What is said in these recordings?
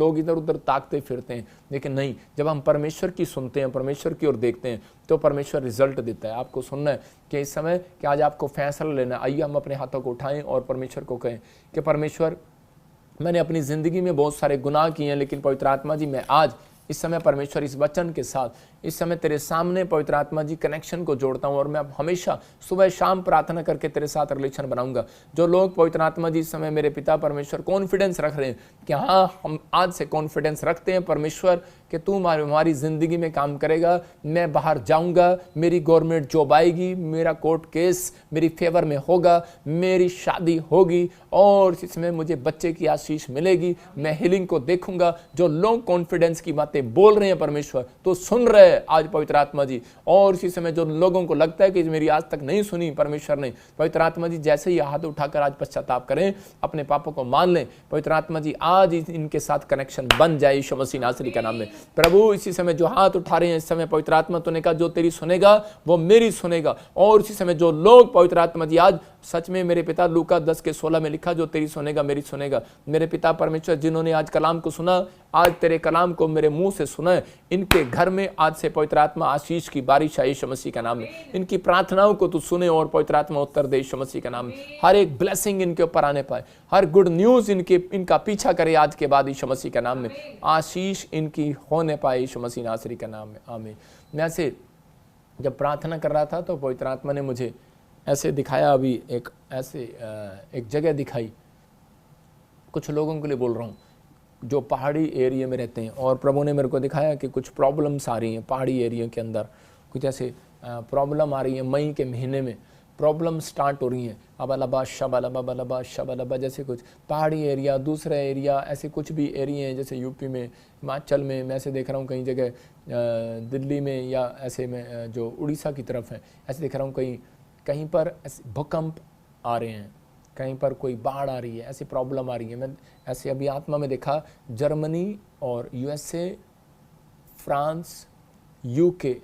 लोग इधर उधर ताकते फिरते हैं, लेकिन नहीं, जब हम परमेश्वर की सुनते हैं, परमेश्वर की ओर देखते हैं, तो परमेश्वर रिजल्ट देता है। आपको सुनना है कि इस समय कि आज आपको फैसला लेना है। आइए हम अपने हाथों को उठाएं और परमेश्वर को कहें कि परमेश्वर, मैंने अपनी ज़िंदगी में बहुत सारे गुनाह किए हैं, लेकिन पवित्र आत्मा जी मैं आज इस समय परमेश्वर इस वचन के साथ इस समय तेरे सामने पवित्र आत्मा जी कनेक्शन को जोड़ता हूं, और मैं अब हमेशा सुबह शाम प्रार्थना करके तेरे साथ रिलेशन बनाऊंगा। जो लोग पवित्र आत्मा जी इस समय मेरे पिता परमेश्वर कॉन्फिडेंस रख रहे हैं कि हाँ, हम आज से कॉन्फिडेंस रखते हैं परमेश्वर कि तू हमारी ज़िंदगी में काम करेगा, मैं बाहर जाऊंगा, मेरी गवर्नमेंट जॉब आएगी, मेरा कोर्ट केस मेरी फेवर में होगा, मेरी शादी होगी, और इसमें मुझे बच्चे की आशीष मिलेगी, मैं हीलिंग को देखूंगा। जो लोग कॉन्फिडेंस की बातें बोल रहे हैं परमेश्वर, तो सुन रहे हैं आज पवित्र आत्मा जी। और इसी समय जो लोगों को लगता है कि मेरी आज तक नहीं सुनी परमेश्वर ने, पवित्र आत्मा जी जैसे ही हाथ उठाकर आज पश्चाताप करें, अपने पापों को मान लें, पवित्र आत्मा जी आज इनके साथ कनेक्शन बन जाए यीशु मसीह नासरी का नाम में। प्रभु इसी समय जो हाथ उठा रहे हैं, इस समय पवित्र आत्मा तूने कहा जो तेरी सुनेगा वो मेरी सुनेगा। और इसी समय जो लोग पवित्र आत्मा जी आज सच में मेरे पिता, लूका 10:16 में लिखा, जो तेरी सुनेगा मेरी सुनेगा। मेरे पिता परमेश्वर जिन्होंने आज कलाम को सुना, आज तेरे कलाम को मेरे मुंह से सुना है, इनके घर में आज से पवित्र आत्मा आशीष की बारिश है यीशु मसीह का नाम में। इनकी प्रार्थनाओं को तू सुने और पवित्र आत्मा उत्तर दे यीशु मसीह का नाम में। हर एक ब्लेसिंग इनके ऊपर आने पाए, हर गुड न्यूज इनका पीछा करे आज के बाद यीशु मसीह का नाम में। आशीष इनकी होने पाए यीशु मसीह नासरी का नाम में, आमीन। मैं ऐसे जब प्रार्थना कर रहा था तो पवित्र आत्मा ने मुझे ऐसे दिखाया, अभी एक जगह दिखाई। कुछ लोगों के लिए बोल रहा हूँ जो पहाड़ी एरिया में रहते हैं, और प्रभु ने मेरे को दिखाया कि कुछ प्रॉब्लम्स आ रही हैं पहाड़ी एरिया के अंदर। कुछ ऐसे प्रॉब्लम आ रही है, मई के महीने में प्रॉब्लम स्टार्ट हो रही हैं। अबलबा शबलबा शबलबा, जैसे कुछ पहाड़ी एरिया, दूसरा एरिया, ऐसे कुछ भी एरिया हैं, जैसे यूपी में, हिमाचल में, मैं ऐसे देख रहा हूँ कई जगह, दिल्ली में या ऐसे में जो उड़ीसा की तरफ है, ऐसे देख रहा हूँ कहीं पर भूकंप आ रहे हैं, कहीं पर कोई बाढ़ आ रही है, ऐसी प्रॉब्लम आ रही है। मैं ऐसे अभी आत्मा में देखा जर्मनी और यूएसए, फ्रांस, यूके,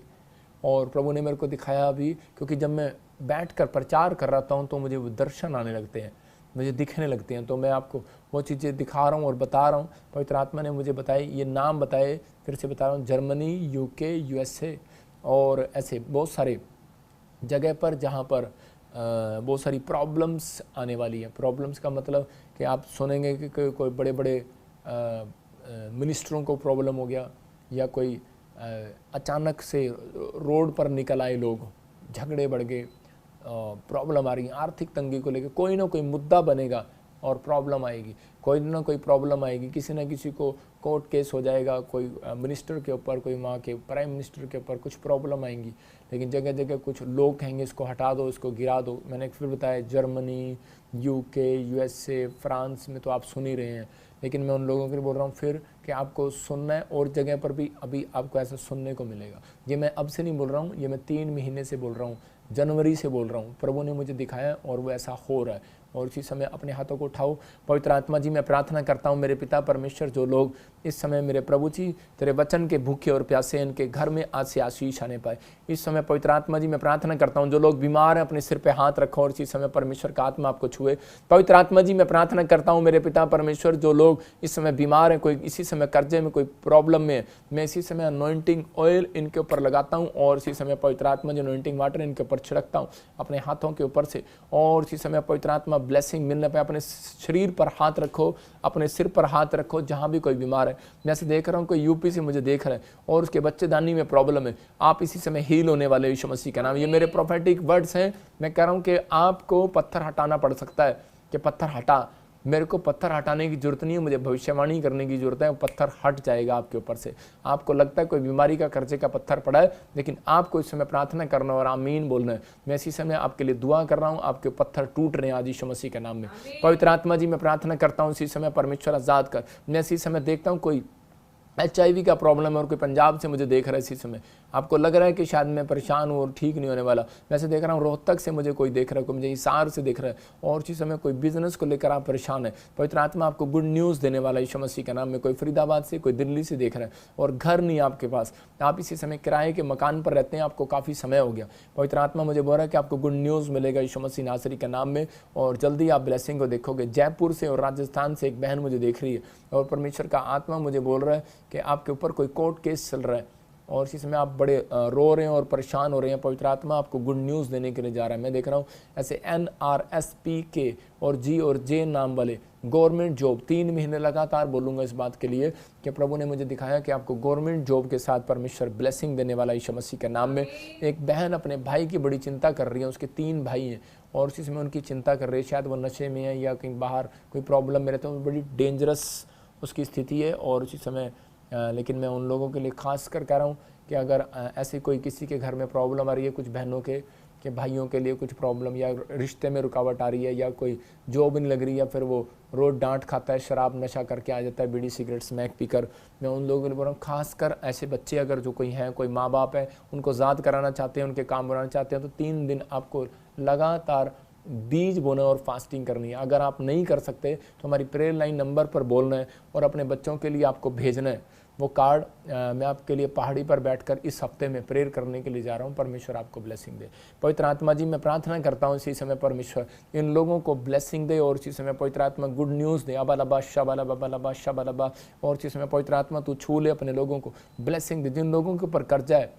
और प्रभु ने मेरे को दिखाया अभी, क्योंकि जब मैं बैठकर प्रचार कर रहा हूँ तो मुझे वो दर्शन आने लगते हैं, मुझे दिखने लगते हैं, तो मैं आपको वो चीज़ें दिखा रहा हूँ और बता रहा हूँ। पवित्र आत्मा ने मुझे बताए, ये नाम बताए, फिर से बता रहा हूँ, जर्मनी, यूके, यूएसए, और ऐसे बहुत सारे जगह पर जहाँ पर बहुत सारी प्रॉब्लम्स आने वाली है। प्रॉब्लम्स का मतलब कि आप सुनेंगे कि कोई बड़े बड़े मिनिस्टरों को प्रॉब्लम हो गया, या कोई अचानक से रोड पर निकल आए लोग, झगड़े बढ़ गए, प्रॉब्लम आ रही है, आर्थिक तंगी को लेकर कोई ना कोई मुद्दा बनेगा और प्रॉब्लम आएगी, कोई ना कोई प्रॉब्लम आएगी, किसी न किसी को कोर्ट केस हो जाएगा, कोई मिनिस्टर के ऊपर, कोई वहाँ के प्राइम मिनिस्टर के ऊपर कुछ प्रॉब्लम आएंगी। लेकिन जगह जगह कुछ लोग कहेंगे इसको हटा दो, इसको गिरा दो। मैंने फिर बताया जर्मनी, यूके, यूएसए, फ्रांस में तो आप सुन ही रहे हैं, लेकिन मैं उन लोगों के लिए बोल रहा हूँ फिर कि आपको सुनना है, और जगह पर भी अभी आपको ऐसा सुनने को मिलेगा। ये मैं अब से नहीं बोल रहा हूँ, ये मैं 3 महीने से बोल रहा हूँ, जनवरी से बोल रहा हूँ। प्रभु ने मुझे दिखाया और वो ऐसा हो रहा है। और इसी समय अपने हाथों को उठाओ। पवित्र आत्मा जी मैं प्रार्थना करता हूँ मेरे पिता परमेश्वर, जो लोग इस समय मेरे प्रभु जी तेरे वचन के भूखे और प्यासे, इनके घर में आज से आशीष आने पाए। इस समय पवित्र आत्मा जी मैं प्रार्थना करता हूँ जो लोग बीमार हैं अपने सिर पे हाथ रखो और इसी समय परमेश्वर का आत्मा आपको छुए। पवित्र आत्मा जी मैं प्रार्थना करता हूँ मेरे पिता परमेश्वर, जो लोग इस समय बीमार हैं, कोई इसी समय कर्जे में, कोई प्रॉब्लम में, मैं इसी समय अनॉइंटिंग ऑयल इनके ऊपर लगाता हूँ और इसी समय पवित्र आत्मा जो अनॉइंटिंग वाटर इनके ऊपर छिड़कता हूँ अपने हाथों के ऊपर से। और इसी समय पवित्र आत्मा ब्लेसिंग मिलने पे अपने शरीर पर हाथ रखो, अपने सिर पर हाथ रखो जहाँ भी कोई बीमार है। मैं ऐसे देख रहा हूँ कोई यूपी से मुझे देख रहा है और उसके बच्चेदानी में प्रॉब्लम है, आप इसी समय हील होने वाले यीशु मसीह का नाम। ये मेरे प्रोफेटिक वर्ड्स हैं। मैं कह रहा हूँ कि आपको पत्थर हटाना पड़ सकता है कि पत्थर हटा। मेरे को पत्थर हटाने की जरूरत नहीं है, मुझे भविष्यवाणी करने की जरूरत है। पत्थर हट जाएगा आपके ऊपर से। आपको लगता है कोई बीमारी का कर्जे का पत्थर पड़ा है, लेकिन आपको इस समय प्रार्थना करना और आमीन बोलना है। मैं इसी समय आपके लिए दुआ कर रहा हूँ, आपके पत्थर टूट रहे हैं आज यीशु मसीह के नाम में। पवित्र आत्मा जी मैं प्रार्थना करता हूँ इसी समय परमेश्वर आजाद कर। मैं इसी समय देखता हूँ कोई HIV का प्रॉब्लम है और कोई पंजाब से मुझे देख रहा है इसी समय, आपको लग रहा है कि शायद मैं परेशान हूँ और ठीक नहीं होने वाला, वैसे देख रहा हूँ रोहतक से मुझे कोई देख रहा है, कोई मुझे हिसार से देख रहा है, और इसी समय कोई बिजनेस को लेकर आप परेशान है, पवित्र आत्मा आपको गुड न्यूज़ देने वाला यीशु मसीह के नाम में। कोई फरीदाबाद से, कोई दिल्ली से देख रहा है और घर नहीं आपके पास, आप इसी समय किराए के मकान पर रहते हैं, आपको काफ़ी समय हो गया, पवित्र आत्मा मुझे बोल रहा है कि आपको गुड न्यूज़ मिलेगा यीशु मसीह नासरी के नाम में, और जल्दी आप ब्लेसिंग को देखोगे। जयपुर से और राजस्थान से एक बहन मुझे देख रही है और परमेश्वर का आत्मा मुझे बोल रहा है कि आपके ऊपर कोई कोर्ट केस चल रहा है और इसी समय आप बड़े रो रहे हैं और परेशान हो रहे हैं। पवित्र आत्मा आपको गुड न्यूज़ देने के लिए जा रहा है। मैं देख रहा हूँ ऐसे NRSPK और G नाम वाले गवर्नमेंट जॉब, 3 महीने लगातार बोलूँगा इस बात के लिए कि प्रभु ने मुझे दिखाया कि आपको गवर्नमेंट जॉब के साथ परमेश्वर ब्लेसिंग देने वाला यीशु मसीह के नाम में। एक बहन अपने भाई की बड़ी चिंता कर रही है, उसके 3 भाई हैं और इसी समय उनकी चिंता कर रही है, शायद वो नशे में है या कहीं बाहर कोई प्रॉब्लम में रहते हैं, बड़ी डेंजरस उसकी स्थिति है और उसी समय लेकिन मैं उन लोगों के लिए खास कर कह रहा हूँ कि अगर ऐसे कोई किसी के घर में प्रॉब्लम आ रही है, कुछ बहनों के भाइयों के लिए कुछ प्रॉब्लम या रिश्ते में रुकावट आ रही है या कोई जॉब नहीं लग रही है, फिर वो रोज डांट खाता है, शराब नशा करके आ जाता है, बीड़ी सिगरेट स्मैक पीकर, मैं उन लोगों के लिए बोल रहा हूँ खासकर ऐसे बच्चे अगर जो कोई हैं, कोई माँ बाप है, उनको ज़ाद कराना चाहते हैं, उनके काम बनाना चाहते हैं, तो 3 दिन आपको लगातार बीज बोना और फास्टिंग करनी है। अगर आप नहीं कर सकते तो हमारी प्रेयर लाइन नंबर पर बोलना है और अपने बच्चों के लिए आपको भेजना है वो कार्ड। मैं आपके लिए पहाड़ी पर बैठकर इस हफ्ते में प्रेयर करने के लिए जा रहा हूँ। परमेश्वर आपको ब्लेसिंग दे। पवित्र आत्मा जी मैं प्रार्थना करता हूँ इसी समय परमेश्वर इन लोगों को ब्लेसिंग दे और इसी समय पवित्र आत्मा गुड न्यूज़ दे। अबालबा शबालबा शबालबा और इसी समय पवित्र आत्मा तू छू ले अपने लोगों को, ब्लेसिंग दे। जिन लोगों के ऊपर कर्जा है,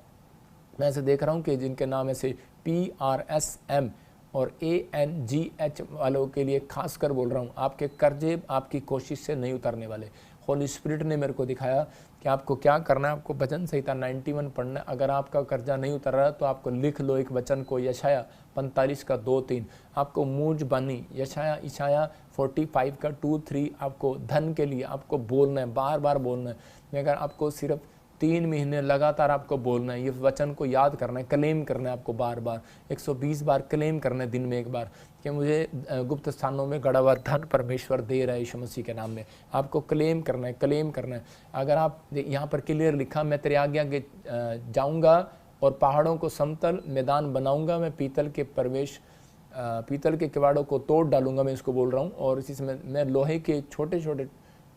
मैं ऐसे देख रहा हूँ कि जिनके नाम ऐसे PRSM और ANGH वालों के लिए खास कर बोल रहा हूँ, आपके कर्जे आपकी कोशिश से नहीं उतरने वाले। होली स्पिरिट ने मेरे को दिखाया कि आपको क्या करना है, आपको वचन संहिता 91 पढ़ना है। अगर आपका कर्जा नहीं उतर रहा तो आपको लिख लो एक वचन को, यशाया 45 का 2-3, आपको मूज बानी यशाया 45 का 2-3 आपको धन के लिए आपको बोलना है, बार बार बोलना है। मगर आपको सिर्फ 3 महीने लगातार आपको बोलना है, ये वचन को याद करना है, क्लेम करना है, आपको बार बार 120 बार क्लेम करना है दिन में एक बार कि मुझे गुप्त स्थानों में गड़ा हुआ धन परमेश्वर दे रहा है यीशु मसीह के नाम में। आपको क्लेम करना है, क्लेम करना है। अगर आप यहाँ पर क्लियर लिखा, मैं तेरे आगे आगे जाऊँगा और पहाड़ों को समतल मैदान बनाऊँगा, मैं पीतल के किवाड़ों को तोड़ डालूंगा, मैं इसको बोल रहा हूँ। और इसी समय मैं लोहे के छोटे छोटे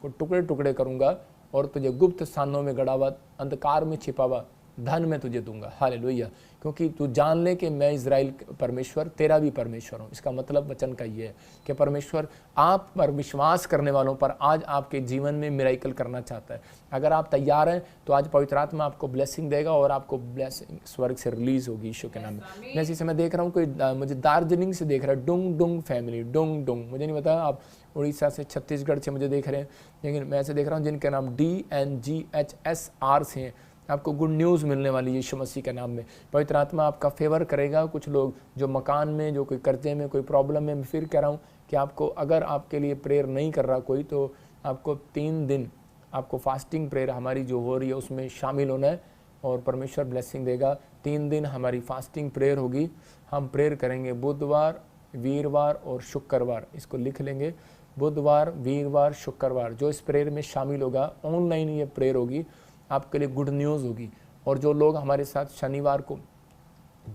टुकड़े टुकड़े करूँगा और तुझे गुप्त स्थानों में गड़ा हुआ अंधकार में छिपा हुआ धन में तुझे दूंगा। हालेलुया। क्योंकि तू जान ले कि मैं इज़राइल परमेश्वर तेरा भी परमेश्वर हूँ। इसका मतलब वचन का ये है कि परमेश्वर आप पर विश्वास करने वालों पर आज आपके जीवन में मिरेकल करना चाहता है। अगर आप तैयार हैं तो आज पवित्र आत्मा आपको ब्लेसिंग देगा और आपको ब्लेसिंग स्वर्ग से रिलीज होगी यीशु के नाम में। मैं इसी समय देख रहा हूँ कोई मुझे दार्जिलिंग से देख रहा है, डुंग फैमिली, डुंग मुझे नहीं पता आप उड़ीसा से छत्तीसगढ़ से मुझे देख रहे हैं, लेकिन मैं ऐसे देख रहा हूँ जिनके नाम DNGHSR से हैं। आपको गुड न्यूज़ मिलने वाली यीशु मसीह के नाम में। पवित्र आत्मा आपका फेवर करेगा। कुछ लोग जो मकान में, जो कोई कर्जे में, कोई प्रॉब्लम में, मैं फिर कह रहा हूँ कि आपको अगर आपके लिए प्रेयर नहीं कर रहा कोई, तो आपको 3 दिन आपको फास्टिंग प्रेयर हमारी जो हो रही है उसमें शामिल होना है और परमेश्वर ब्लेसिंग देगा। 3 दिन हमारी फास्टिंग प्रेयर होगी। हम प्रेयर करेंगे बुधवार, वीरवार और शुक्रवार। इसको लिख लेंगे, बुधवार, वीरवार, शुक्रवार। जो इस प्रेयर में शामिल होगा, ऑनलाइन ये प्रेयर होगी, आपके लिए गुड न्यूज़ होगी। और जो लोग हमारे साथ शनिवार को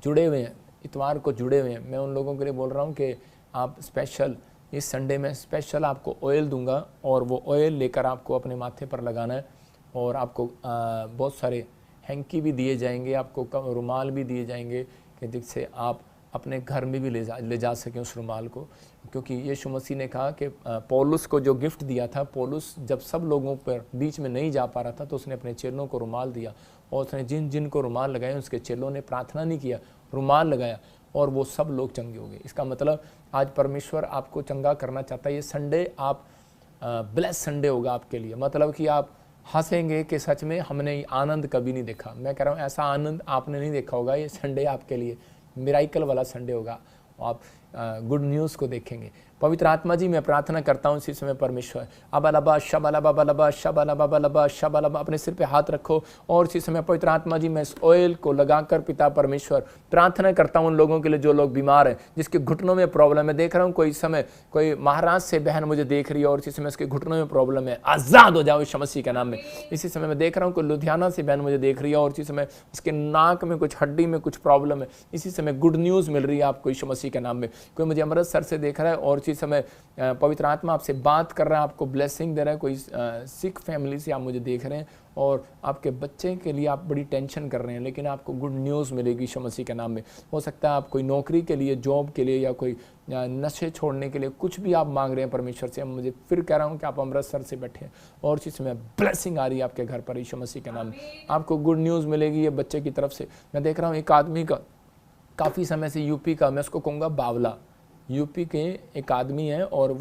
जुड़े हुए हैं, इतवार को जुड़े हुए हैं, मैं उन लोगों के लिए बोल रहा हूँ कि आप स्पेशल इस संडे में स्पेशल आपको ऑयल दूंगा और वो ऑयल लेकर आपको अपने माथे पर लगाना है। और आपको बहुत सारे हैंकी भी दिए जाएंगे, आपको रुमाल भी दिए जाएंगे कि जिससे आप अपने घर में भी ले जा सकें उस रुमाल को। क्योंकि यीशु मसीह ने कहा कि पौलुस को जो गिफ्ट दिया था, पौलुस जब सब लोगों पर बीच में नहीं जा पा रहा था तो उसने अपने चेलों को रुमाल दिया और उसने जिन जिन को रुमाल लगाए उसके चेलों ने प्रार्थना नहीं किया, रुमाल लगाया और वो सब लोग चंगे हो गए। इसका मतलब आज परमेश्वर आपको चंगा करना चाहता है। ये संडे आप ब्लेस संडे होगा आपके लिए। मतलब कि आप हंसेंगे कि सच में हमने आनंद कभी नहीं देखा। मैं कह रहा हूँ ऐसा आनंद आपने नहीं देखा होगा। ये संडे आपके लिए मिराइकल वाला संडे होगा। आप गुड न्यूज़ को देखेंगे। पवित्र आत्मा जी मैं प्रार्थना करता हूँ इसी समय परमेश्वर, अबलबा शबलबा बलबा शबलबा बलबा शबलबा, अपने सिर पे हाथ रखो और इसी समय पवित्र आत्मा जी मैं इस ऑयल को लगाकर पिता परमेश्वर प्रार्थना करता हूँ उन लोगों के लिए जो लोग बीमार हैं, जिसके घुटनों में प्रॉब्लम है। देख रहा हूँ कोई समय कोई महाराष्ट्र से बहन मुझे देख रही है और इसी समय उसके घुटनों में प्रॉब्लम है, आज़ाद हो जाओ यीशु मसीह के नाम में। इसी समय मैं देख रहा हूँ कोई लुधियाना से बहन मुझे देख रही है और इसी समय उसके नाक में कुछ हड्डी में कुछ प्रॉब्लम है, इसी समय गुड न्यूज़ मिल रही है आपको यीशु मसीह के नाम में। कोई मुझे अमृतसर से देख रहा है और इसी समय पवित्र आत्मा आपसे बात कर रहा है, आपको ब्लेसिंग दे रहा है। कोई सिख फैमिली से आप मुझे देख रहे हैं और आपके बच्चे के लिए आप बड़ी टेंशन कर रहे हैं, लेकिन आपको गुड न्यूज़ मिलेगी यीशु मसीह के नाम में। हो सकता है आप कोई नौकरी के लिए, जॉब के लिए या कोई नशे छोड़ने के लिए कुछ भी आप मांग रहे हैं परमेश्वर से। मुझे फिर कह रहा हूँ कि आप अमृतसर से बैठे हैं और इसी समय ब्लेसिंग आ रही है आपके घर पर यीशु मसीह के नाम में। आपको गुड न्यूज़ मिलेगी ये बच्चे की तरफ से। मैं देख रहा हूँ एक आदमी का काफ़ी समय से यूपी का, मैं उसको कहूँगा बावला, यूपी के एक आदमी है और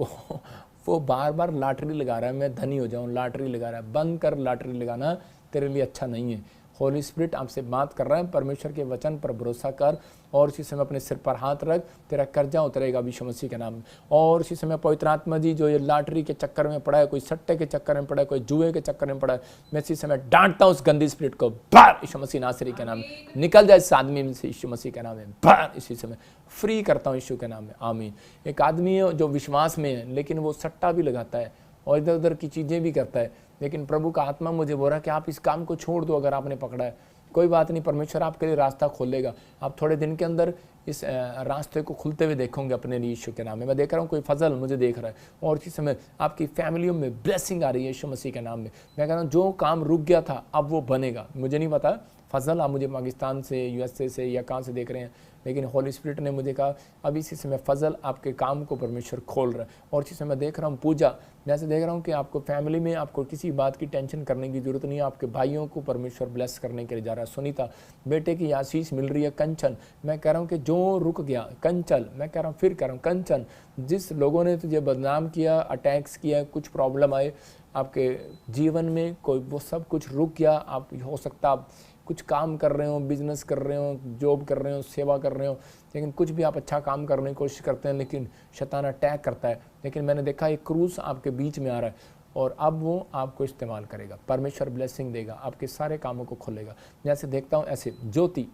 वो बार बार लॉटरी लगा रहा है, मैं धनी हो जाऊं, लॉटरी लगा रहा है। बंद कर लॉटरी लगाना, तेरे लिए अच्छा नहीं है। होली स्पिरिट आपसे बात कर रहा है, परमेश्वर के वचन पर भरोसा कर और इसी समय अपने सिर पर हाथ रख, तेरा कर्जा उतरेगा यीशु मसीह के नाम में। और इसी समय पवित्र आत्मा जी जो ये लॉटरी के चक्कर में पड़ा है, कोई सट्टे के चक्कर में पड़ा है, कोई जुए के चक्कर में पड़ा है, मैं इसी समय डांटता हूँ उस गंदी स्पिरिट को, बाहर यीशु मसीह नासरी के नाम में निकल जाए इस आदमी में से यीशु मसीह के नाम में, बाहर इसी समय फ्री करता हूँ यीशु के नाम में, आमीन। एक आदमी है जो विश्वास में है लेकिन वो सट्टा भी लगाता है और इधर उधर की चीज़ें भी करता है, लेकिन प्रभु का आत्मा मुझे बोल रहा है कि आप इस काम को छोड़ दो। अगर आपने पकड़ा है कोई बात नहीं, परमेश्वर आपके लिए रास्ता खोलेगा। आप थोड़े दिन के अंदर इस रास्ते को खुलते हुए देखोगे अपने लिए यीशु के नाम में। मैं देख रहा हूँ कोई फजल मुझे देख रहा है और इसी समय आपकी फैमिलियों में ब्लेसिंग आ रही है यीशु मसीह के नाम में। मैं कह रहा हूँ जो काम रुक गया था अब वो बनेगा। मुझे नहीं पता फजल आप मुझे पाकिस्तान से, यूएसए से या कहाँ से देख रहे हैं, लेकिन होली स्पिरिट ने मुझे कहा अब इसी समय फजल आपके काम को परमेश्वर खोल रहा है। और इसी समय देख रहा हूँ पूजा, मैं ऐसे देख रहा हूँ कि आपको फैमिली में आपको किसी बात की टेंशन करने की जरूरत नहीं है। आपके भाइयों को परमेश्वर ब्लेस करने के लिए जा रहा है। सुनीता बेटे की आशीष मिल रही है। कंचन मैं कह रहा हूँ कि जो रुक गया, कंचन मैं कह रहा हूँ फिर कह रहा हूँ, कंचन जिस लोगों ने तुझे बदनाम किया, अटैक्स किया, कुछ प्रॉब्लम आए आपके जीवन में, कोई वो सब कुछ रुक गया। आप हो सकता आप कुछ काम कर रहे हो, बिजनेस कर रहे हो, जॉब कर रहे हो, सेवा कर रहे हो, लेकिन कुछ भी आप अच्छा काम करने की कोशिश करते हैं लेकिन शैतान अटैक करता है। लेकिन मैंने देखा एक क्रूस आपके बीच में आ रहा है और अब वो आपको इस्तेमाल करेगा। परमेश्वर ब्लेसिंग देगा, आपके सारे कामों को खोलेगा। जैसे देखता हूँ ऐसे ज्योति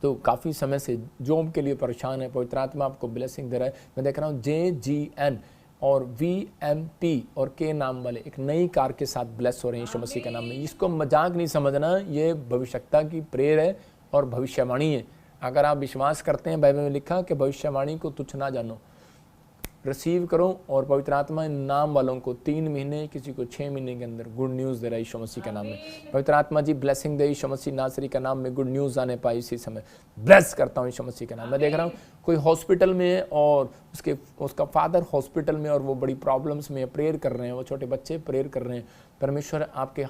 तो काफ़ी समय से जॉब के लिए परेशान है, पवित्र आत्मा आपको ब्लेसिंग दे रहा है। मैं देख रहा हूँ JGN और VMP और K नाम वाले एक नई कार के साथ ब्लेस हो रहे हैं यीशु मसीह के नाम में। इसको मजाक नहीं समझना, ये भविष्यता की प्रेयर है और भविष्यवाणी है। अगर आप विश्वास करते हैं, बाइबल में लिखा कि भविष्यवाणी को तुच्छ ना जानो, रिसीव करो। और पवित्र आत्मा इन नाम वालों को 3 महीने, किसी को 6 महीने के अंदर गुड न्यूज़ दे रहा है यीशु मसीह के नाम में। पवित्र आत्मा जी ब्लेसिंग दे यीशु मसीह नासरी का नाम में, गुड न्यूज़ आने पाए इसी समय ब्लेस करता हूँ यीशु मसीह के नाम। मैं देख रहा हूँ कोई हॉस्पिटल में है और उसका फादर हॉस्पिटल में और वो बड़ी प्रॉब्लम्स में प्रेयर कर रहे हैं, वो छोटे बच्चे प्रेयर कर रहे हैं। परमेश्वर आपके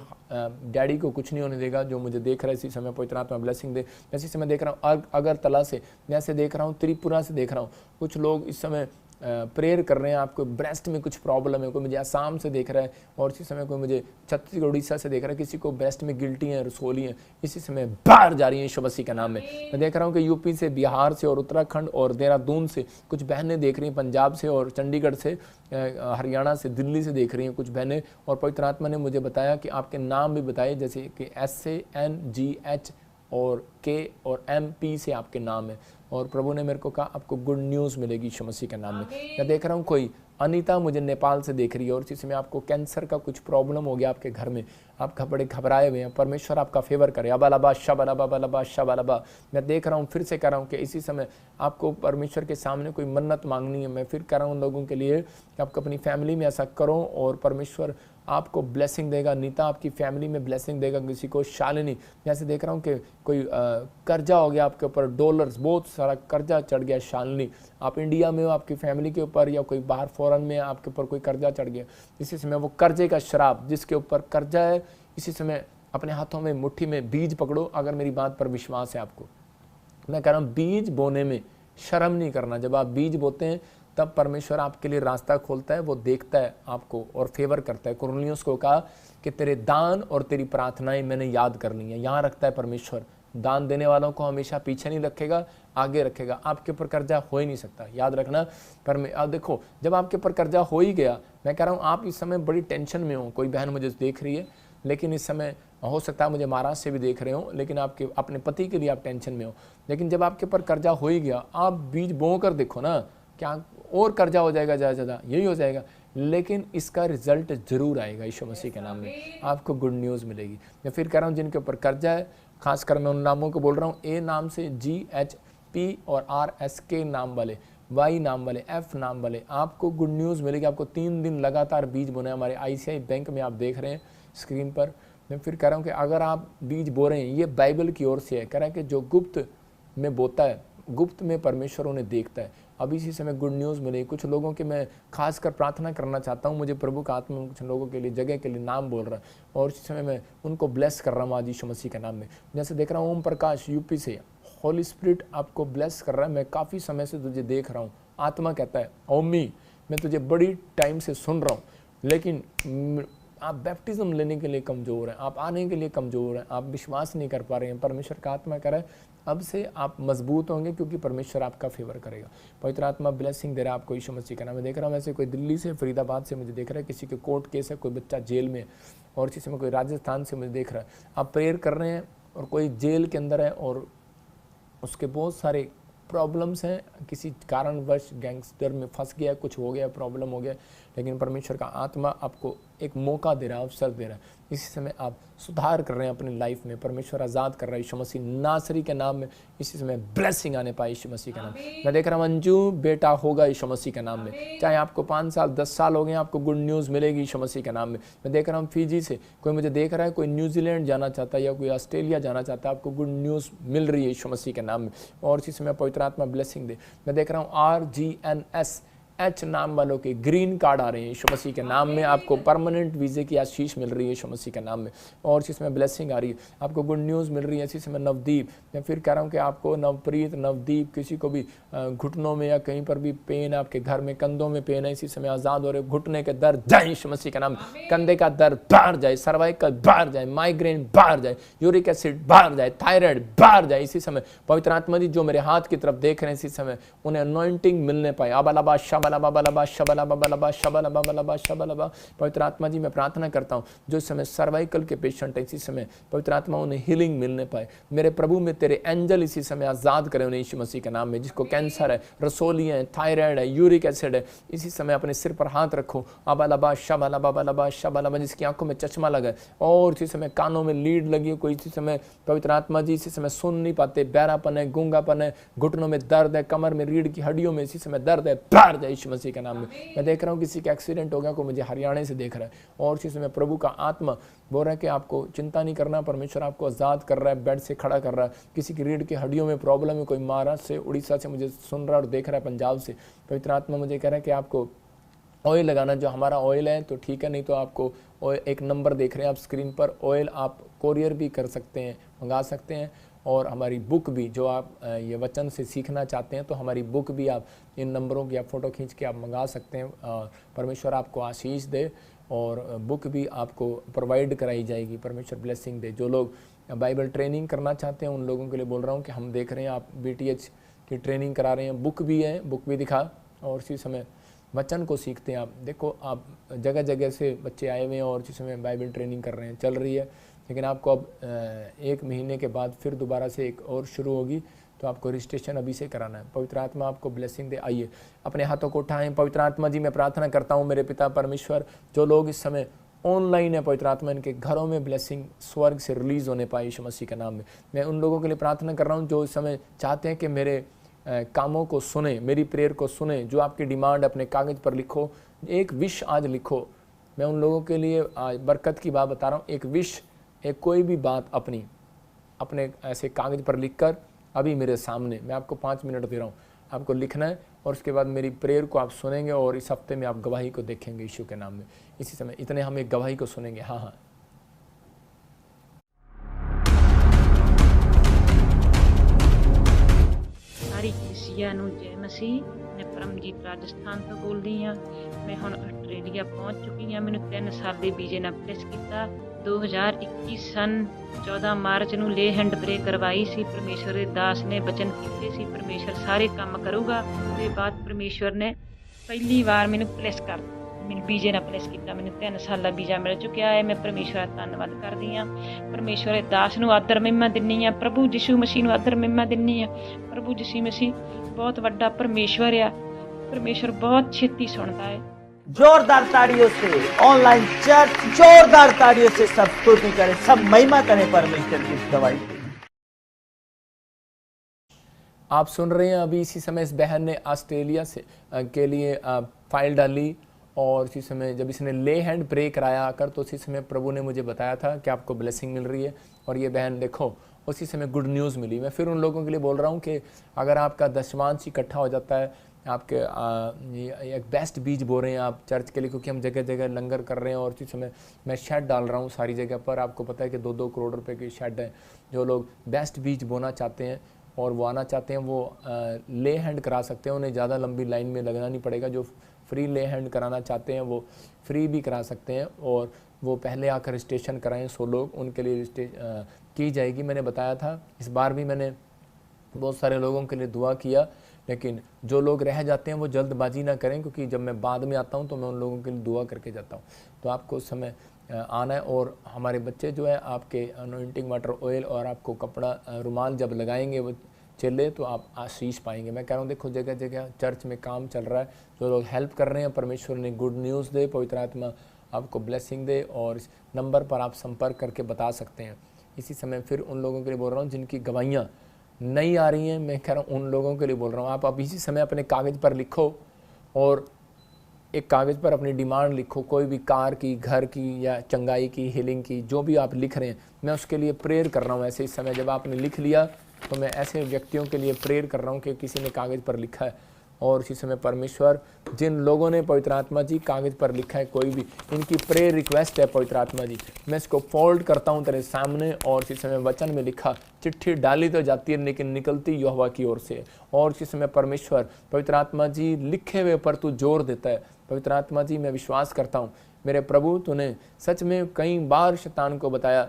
डैडी को कुछ नहीं होने देगा। जो मुझे देख रहा है इसी समय पवित्र आत्मा ब्लेसिंग दे। इसी समय देख रहा हूँ अगरतला से, मैं ऐसे देख रहा हूँ त्रिपुरा से देख रहा हूँ कुछ लोग इस समय प्रेयर कर रहे हैं। आपको ब्रेस्ट में कुछ प्रॉब्लम है, कोई मुझे आसाम से देख रहा है और इसी समय कोई मुझे छत्तीसगढ़ उड़ीसा से देख रहा है, किसी को ब्रेस्ट में गिल्टी है, रसोली है, इसी समय बाहर जा रही है यीशु मसीह के नाम में। मैं देख रहा हूँ कि यूपी से, बिहार से और उत्तराखंड और देहरादून से कुछ बहनें देख रही हैं, पंजाब से और चंडीगढ़ से, हरियाणा से, दिल्ली से देख रही हैं कुछ बहनें। और पवित्र आत्मा ने मुझे बताया कि आपके नाम भी बताए, जैसे कि SANGH और K और MP से आपके नाम है। और प्रभु ने मेरे को कहा आपको गुड न्यूज़ मिलेगी यीशु मसीह के नाम में। मैं देख रहा हूँ कोई अनीता मुझे नेपाल से देख रही है और इसी में आपको कैंसर का कुछ प्रॉब्लम हो गया आपके घर में, आप बड़े घबराए हुए हैं। परमेश्वर आपका फेवर करे। अबालबा शबलबा बलबा शबलबा। मैं देख रहा हूँ, फिर से कह रहा हूँ कि इसी समय आपको परमेश्वर के सामने कोई मन्नत मांगनी है। मैं फिर कह रहा हूँ लोगों के लिए कि आपको अपनी फैमिली में ऐसा करो और परमेश्वर आपको ब्लेसिंग देगा। नीता आपकी फैमिली में ब्लेसिंग देगा। किसी को शालिनी, जैसे देख रहा हूँ कि कोई कर्जा हो गया आपके ऊपर, डॉलर्स बहुत सारा कर्जा चढ़ गया। शालिनी आप इंडिया में हो, आपकी फैमिली के ऊपर या कोई बाहर फॉरेन में आपके ऊपर कोई कर्जा चढ़ गया, इसी समय वो कर्जे का शराब जिसके ऊपर कर्जा है, इसी समय अपने हाथों में मुट्ठी में बीज पकड़ो। अगर मेरी बात पर विश्वास है आपको, मैं कह रहा हूँ बीज बोने में शर्म नहीं करना। जब आप बीज बोते हैं तब परमेश्वर आपके लिए रास्ता खोलता है, वो देखता है आपको और फेवर करता है। कुरनियोस को कहा कि तेरे दान और तेरी प्रार्थनाएं मैंने याद कर ली हैं। यहाँ रखता है परमेश्वर दान देने वालों को हमेशा पीछे नहीं रखेगा, आगे रखेगा। आपके ऊपर कर्जा हो ही नहीं सकता, याद रखना। पर मैं अब देखो, जब आपके ऊपर कर्जा हो ही गया, मैं कह रहा हूँ आप इस समय बड़ी टेंशन में हो, कोई बहन मुझे देख रही है, लेकिन इस समय हो सकता है मुझे महाराष्ट्र से भी देख रहे हो, लेकिन आपके अपने पति के लिए आप टेंशन में हो। लेकिन जब आपके ऊपर कर्जा हो ही गया, आप बीज बो कर देखो ना, क्या और कर्जा हो जाएगा, ज़्यादा ज़्यादा यही हो जाएगा, लेकिन इसका रिजल्ट जरूर आएगा। यीशु मसीह के नाम में आपको गुड न्यूज़ मिलेगी। मैं फिर कह रहा हूँ, जिनके ऊपर कर्जा है, खासकर मैं उन नामों को बोल रहा हूँ, ए नाम से, GHP और RSK नाम वाले, Y नाम वाले, F नाम वाले, आपको गुड न्यूज़ मिलेगी। आपको 3 दिन लगातार बीज बोना है। हमारे ICI बैंक में आप देख रहे हैं स्क्रीन पर। मैं फिर कह रहा हूँ कि अगर आप बीज बो रहे हैं, ये बाइबल की ओर से है, कह रहा है कि जो गुप्त में बोता है, गुप्त में परमेश्वर उन्हें देखता है। अब इसी समय गुड न्यूज़ मिले कुछ लोगों के, मैं खासकर प्रार्थना करना चाहता हूँ, मुझे प्रभु का आत्मा कुछ लोगों के लिए, जगह के लिए नाम बोल रहा है, और इसी समय मैं उनको ब्लेस कर रहा हूँ आज यीशु मसीह के नाम में। जैसे देख रहा हूँ ओम प्रकाश यूपी से, होली स्पिरिट आपको ब्लेस कर रहा है। मैं काफ़ी समय से तुझे देख रहा हूँ, आत्मा कहता है ओमी मैं तुझे बड़ी टाइम से सुन रहा हूँ, लेकिन आप बैप्टिज्म लेने के लिए कमज़ोर हैं, आप आने के लिए कमज़ोर हैं, आप विश्वास नहीं कर पा रहे हैं। परमेश्वर का आत्मा कह रहा है अब से आप मजबूत होंगे, क्योंकि परमेश्वर आपका फेवर करेगा। पवित्र आत्मा ब्लेसिंग दे रहा है आपको यीशु मसीह का नाम। मैं देख रहा हूँ ऐसे कोई दिल्ली से, फरीदाबाद से मुझे देख रहा है, किसी के कोर्ट केस है, कोई बच्चा जेल में, और इसी समय कोई राजस्थान से मुझे देख रहा है। आप प्रेयर कर रहे हैं और कोई जेल के अंदर है और उसके बहुत सारे प्रॉब्लम्स हैं, किसी कारणवश गैंगस्टर में फंस गया, कुछ हो गया, प्रॉब्लम हो गया, लेकिन परमेश्वर का आत्मा आपको एक मौका दे रहा है, अवसर दे रहा है। इसी समय आप सुधार कर रहे हैं अपनी लाइफ में, परमेश्वर आज़ाद कर रहा है यीशु मसीह नासरी के नाम में। इसी समय ब्लेसिंग आने पाए यीशु मसीह का नाम। मैं देख रहा हूँ अंजू बेटा होगा यीशु मसीह के नाम में, चाहे आपको 5 साल 10 साल हो गए, आपको गुड न्यूज़ मिलेगी यीशु मसीह के नाम में। मैं देख रहा हूँ फिजी से कोई मुझे देख रहा है, कोई न्यूजीलैंड जाना चाहता है या कोई ऑस्ट्रेलिया जाना चाहता है, आपको गुड न्यूज़ मिल रही है यीशु मसीह के नाम में, और इसी समय पवित्र आत्मा ब्लेसिंग दे। मैं देख रहा हूँ RGNSH नाम वालों के ग्रीन कार्ड आ रहे हैं यीशु मसीह के नाम में, आपको परमानेंट वीज़े की आशीष मिल रही है यीशु मसीह के नाम में, और इसी समय ब्लेसिंग आ रही है, आपको गुड न्यूज़ मिल रही है। इसी समय नवदीप, मैं फिर कह रहा हूँ कि आपको नवप्रीत, नवदीप, किसी को भी घुटनों में या कहीं पर भी पेन, आपके घर में कंधों में पेन है, इसी समय आज़ाद हो रहे, घुटने के दर्द जाए यीशु मसीह के नाम, कंधे का दर्द बाहर जाए, सर्वाइकल बाहर जाए, माइग्रेन बाहर जाए, यूरिक एसिड बाहर जाए, थायराइड बाहर जाए। इसी समय पवित्र आत्मा जी जो मेरे हाथ की तरफ देख रहे हैं, इसी समय उन्हें अनॉइंटिंग मिलने पाए। अबलबा शबलबा बलबा शबलबा बलबा शबलबा बलबा शबलबा। पवित्र आत्मा जी मैं प्रार्थना करता हूँ जो इस समय सर्वाइकल के पेशेंट है, इसी समय पवित्र आत्मा उन्हें हीलिंग मिलने पाए। मेरे प्रभु में तेरे एंजल इसी समय आजाद करें उन्हें यीशु मसीह के नाम में। जिसको कैंसर है, रसोलियाँ है, थायराइड है, यूरिक एसिड है, इसी समय अपने सिर पर हाथ रखो। अबलबा शबलबा बलबा शबलबा। जिसकी आंखों में चश्मा लगा है और इसी समय कानों में लीड लगी है, कोई इसी समय पवित्र आत्मा जी इसी समय सुन नहीं पाते, बहरापन है, गूंगापन है, घुटनों में दर्द है, कमर में, रीढ़ की हड्डियों में इसी समय दर्द है, बाहर जाए यीशु मसीह के नाम में। मैं देख रहा हूँ किसी का एक्सीडेंट हो गया, को मुझे हरियाणा से देख रहा है, और इसी समय प्रभु का आत्मा बोल रहा है कि आपको चिंता नहीं करना, परमेश्वर आपको आजाद कर रहा है, बेड से खड़ा कर रहा है। किसी की रीढ़ की हड्डियों में प्रॉब्लम है, कोई महाराष्ट्र से, उड़ीसा से मुझे सुन रहा है और देख रहा है, पंजाब से। पवित्र आत्मा मुझे कह रहा है कि आपको ऑयल लगाना, जो हमारा ऑयल है तो ठीक है, नहीं तो आपको एक नंबर देख रहे हैं आप स्क्रीन पर, ऑयल आप कोरियर भी कर सकते हैं, मंगा सकते हैं। और हमारी बुक भी, जो आप ये वचन से सीखना चाहते हैं तो हमारी बुक भी आप इन नंबरों की आप फ़ोटो खींच के आप मंगा सकते हैं। परमेश्वर आपको आशीष दे, और बुक भी आपको प्रोवाइड कराई जाएगी। परमेश्वर ब्लेसिंग दे। जो लोग बाइबल ट्रेनिंग करना चाहते हैं उन लोगों के लिए बोल रहा हूँ कि हम देख रहे हैं आप BTH की ट्रेनिंग करा रहे हैं, बुक भी है, बुक भी दिखा, और इसी समय वचन को सीखते हैं आप। देखो आप जगह जगह से बच्चे आए हुए हैं और इसी समय बाइबल ट्रेनिंग कर रहे हैं, चल रही है, लेकिन आपको अब 1 महीने के बाद फिर दोबारा से एक और शुरू होगी, तो आपको रजिस्ट्रेशन अभी से कराना है। पवित्र आत्मा आपको ब्लेसिंग दे। आइए अपने हाथों को उठाएं। पवित्र आत्मा जी मैं प्रार्थना करता हूँ मेरे पिता परमेश्वर, जो लोग इस समय ऑनलाइन है, पवित्र आत्मा इनके घरों में ब्लेसिंग स्वर्ग से रिलीज़ होने पाए यीशु मसीह के नाम में। मैं उन लोगों के लिए प्रार्थना कर रहा हूँ जो इस समय चाहते हैं कि मेरे कामों को सुने, मेरी प्रेयर को सुने, जो आपकी डिमांड अपने कागज़ पर लिखो, एक विश आज लिखो। मैं उन लोगों के लिए आज बरकत की बात बता रहा हूँ, एक विश, एक कोई भी बात अपने ऐसे कागज़ पर लिखकर अभी मेरे सामने, मैं आपको 5 मिनट दे रहा हूँ, आपको लिखना है, और उसके बाद मेरी प्रेयर को आप सुनेंगे, और इस हफ्ते में आप गवाही को देखेंगे यीशु के नाम में। इसी समय इतने हम एक गवाही को सुनेंगे। हाँ हाँ। ਸਾਰੀ ਕਲੀਸਿਆ ਨੂੰ ਜੈ ਮਸੀਹ। ਮੈਂ ਪਰਮਜੀਤ ਰਾਜਸਥਾਨ ਤੋਂ ਬੋਲਦੀ ਹਾਂ। ਮੈਂ ਹੁਣ ਆਸਟ੍ਰੇਲੀਆ ਪਹੁੰਚ ਚੁੱਕੀ ਹਾਂ। ਮੈਨੂੰ 3 ਸਾਲ ਦੇ ਵੀਜ਼ੇ ਨਾਲ ਪਲੇਸ ਕੀਤਾ। 2021 ਸਨ 14 ਮਾਰਚ ਨੂੰ ਲੇ ਹੈਂਡ ਬ੍ਰੇਕ ਕਰਵਾਈ ਸੀ। ਪਰਮੇਸ਼ਵਰ ਦੇ ਦਾਸ ਨੇ ਬਚਨ ਕੀਤੇ ਸੀ ਪਰਮੇਸ਼ਵਰ ਸਾਰੇ ਕੰਮ ਕਰੂਗਾ। ਉਹਦੇ ਬਾਅਦ ਪਰਮੇਸ਼ਵਰ ਨੇ ਪਹਿਲੀ ਵਾਰ ਮੈਨੂੰ ਪਲੇਸ ਕਰ ਮੈਨੂੰ ਵੀਜ਼ੇ ਨਾਲ ਪਲੇਸ ਕੀਤਾ। ਮੈਨੂੰ 3 ਸਾਲ ਦਾ ਵੀਜ਼ਾ ਮਿਲ ਚੁੱਕਿਆ ਹੈ। ਮੈਂ ਪਰਮੇਸ਼ਵਰ ਦਾ ਧੰਨਵਾਦ ਕਰਦੀ ਹਾਂ। ਪਰਮੇਸ਼ਵਰ ਦੇ ਦਾਸ ਨੂੰ ਆਦਰ ਮਹਿਮਾ ਦਿੰਦੀ ਹਾਂ। ਪ੍ਰਭੂ ਯਿਸੂ ਮਸੀਹ ਨੂੰ ਆਦਰ ਮਹਿਮਾ ਦਿੰਦੀ ਹਾਂ। ਪ੍ਰਭੂ ਯਿਸੂ ਮਸੀਹ ਬਹੁਤ ਵੱਡਾ ਪਰਮੇਸ਼ਵਰ ਆ। ਪਰਮੇਸ਼ਵਰ ਬਹੁਤ ਛੇਤੀ ਸੁਣਦਾ ਹੈ। जोरदार ताड़ियों से ऑनलाइन चर्च, जोरदार ताड़ियों से सब स्तुति करें, सब महिमा करें परमेश्वर की दवाई। आप सुन रहे हैं अभी इसी समय इस बहन ने ऑस्ट्रेलिया से के लिए फाइल डाली और इसी समय जब इसने ले हैंड ब्रेक कराया आकर तो उसी समय प्रभु ने मुझे बताया था कि आपको ब्लेसिंग मिल रही है। और ये बहन देखो उसी समय गुड न्यूज़ मिली। मैं फिर उन लोगों के लिए बोल रहा हूँ कि अगर आपका दशमांश इकट्ठा हो जाता है, आपके एक बेस्ट बीज बो रहे हैं आप चर्च के लिए, क्योंकि हम जगह जगह लंगर कर रहे हैं और इसी समय मैं शेड डाल रहा हूँ सारी जगह पर। आपको पता है कि 2-2 करोड़ रुपए की शेड है। जो लोग बेस्ट बीज बोना चाहते हैं और वो आना चाहते हैं वो ले हैंड करा सकते हैं। उन्हें ज़्यादा लंबी लाइन में लगना नहीं पड़ेगा। जो फ्री ले हैंड कराना चाहते हैं वो फ्री भी करा सकते हैं और वो पहले आकर रजिस्ट्रेशन कराएं। 100 लोग उनके लिए रजिस्ट्रेशन की जाएगी। मैंने बताया था इस बार भी मैंने बहुत सारे लोगों के लिए दुआ किया, लेकिन जो लोग रह जाते हैं वो जल्दबाजी ना करें, क्योंकि जब मैं बाद में आता हूं तो मैं उन लोगों के लिए दुआ करके जाता हूं। तो आपको उस समय आना है। और हमारे बच्चे जो है आपके अनॉइंटिंग वाटर ऑयल और आपको कपड़ा रुमाल जब लगाएंगे वो चले तो आप आशीष पाएंगे। मैं कह रहा हूँ देखो जगह जगह चर्च में काम चल रहा है, जो लोग हेल्प कर रहे हैं परमेश्वर ने गुड न्यूज़ दे, पवित्र आत्मा आपको ब्लेसिंग दे। और इस नंबर पर आप संपर्क करके बता सकते हैं। इसी समय फिर उन लोगों के लिए बोल रहा हूँ जिनकी गवाहियाँ नहीं आ रही हैं, मैं कह रहा हूँ उन लोगों के लिए बोल रहा हूँ। आप इसी समय अपने कागज़ पर लिखो और एक कागज़ पर अपनी डिमांड लिखो, कोई भी कार की, घर की या चंगाई की, हीलिंग की, जो भी आप लिख रहे हैं मैं उसके लिए प्रेयर कर रहा हूँ। ऐसे इस समय जब आपने लिख लिया तो मैं ऐसे व्यक्तियों के लिए प्रेयर कर रहा हूँ कि किसी ने कागज़ पर लिखा है। और इसी समय परमेश्वर जिन लोगों ने पवित्र आत्मा जी कागज़ पर लिखा है, कोई भी इनकी प्रेयर रिक्वेस्ट है पवित्र आत्मा जी, मैं इसको फोल्ड करता हूँ तेरे सामने। और इसी समय वचन में लिखा चिट्ठी डाली तो जाती है लेकिन निकलती यहोवा की ओर से। और इसी समय परमेश्वर पवित्र आत्मा जी लिखे हुए पर तू जोर देता है। पवित्र आत्मा जी मैं विश्वास करता हूँ मेरे प्रभु, तूने सच में कई बार शैतान को बताया,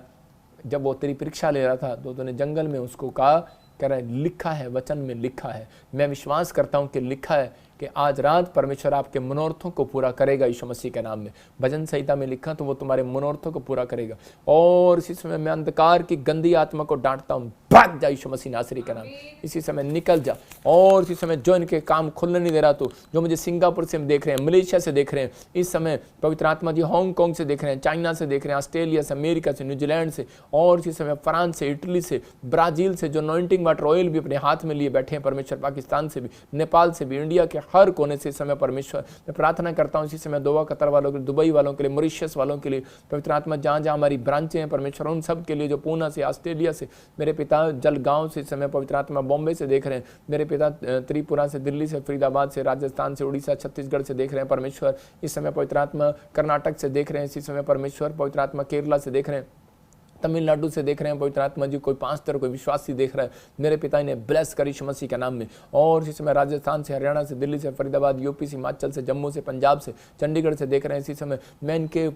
जब वो तेरी परीक्षा ले रहा था तो तूने जंगल में उसको कहा, कह रहा है लिखा है, वचन में लिखा है। मैं विश्वास करता हूं कि लिखा है कि आज रात परमेश्वर आपके मनोरथों को पूरा करेगा यीशु मसीह के नाम में। भजन संहिता में लिखा तो वो तुम्हारे मनोरथों को पूरा करेगा। और इसी समय मैं अंधकार की गंदी आत्मा को डांटता हूं, भाग जा यीशु मसीह नासरी का नाम, इसी समय निकल जा। और इसी समय जो इनके काम खुलने नहीं दे रहा, तो जो मुझे सिंगापुर से देख रहे हैं, मलेशिया से देख रहे हैं, इस समय पवित्र आत्मा जी हांगकांग से देख रहे हैं, चाइना से देख रहे हैं, ऑस्ट्रेलिया से, अमेरिका से, न्यूजीलैंड से, और इसी समय फ्रांस से, इटली से, ब्राजील से, जो अनॉइंटिंग वाटर ऑयल भी अपने हाथ में लिए बैठे हैं परमेश्वर, पाकिस्तान से भी, नेपाल से भी, इंडिया के हर कोने से इस समय परमेश्वर मैं प्रार्थना करता हूँ। इसी समय दोहा, कतर वालों के लिए, दुबई वालों के लिए, मॉरिशस वालों के लिए, पवित्र आत्मा जहाँ जहाँ हमारी ब्रांचें हैं परमेश्वर उन सब के लिए, जो पूना से, ऑस्ट्रेलिया से, मेरे पिता जलगांव से इस समय पवित्र आत्मा बॉम्बे से देख रहे हैं, मेरे पिता त्रिपुरा से, दिल्ली से, फरीदाबाद से, राजस्थान से, उड़ीसा, छत्तीसगढ़ से देख रहे हैं परमेश्वर, इस समय पवित्र आत्मा कर्नाटक से देख रहे हैं, इसी समय परमेश्वर पवित्र आत्मा केरला से देख रहे हैं, तमिलनाडु से देख रहे हैं पवित्र आत्मा जी, कोई पास्टर, कोई विश्वासी देख रहा है, मेरे पिता ने ब्लेस कर यीशु मसीह के नाम में। और इसी समय राजस्थान से, हरियाणा से, दिल्ली से, फरीदाबाद, यूपी से, हिमाचल से, जम्मू से, पंजाब से, चंडीगढ़ से देख रहे हैं, इसी समय मैं इनके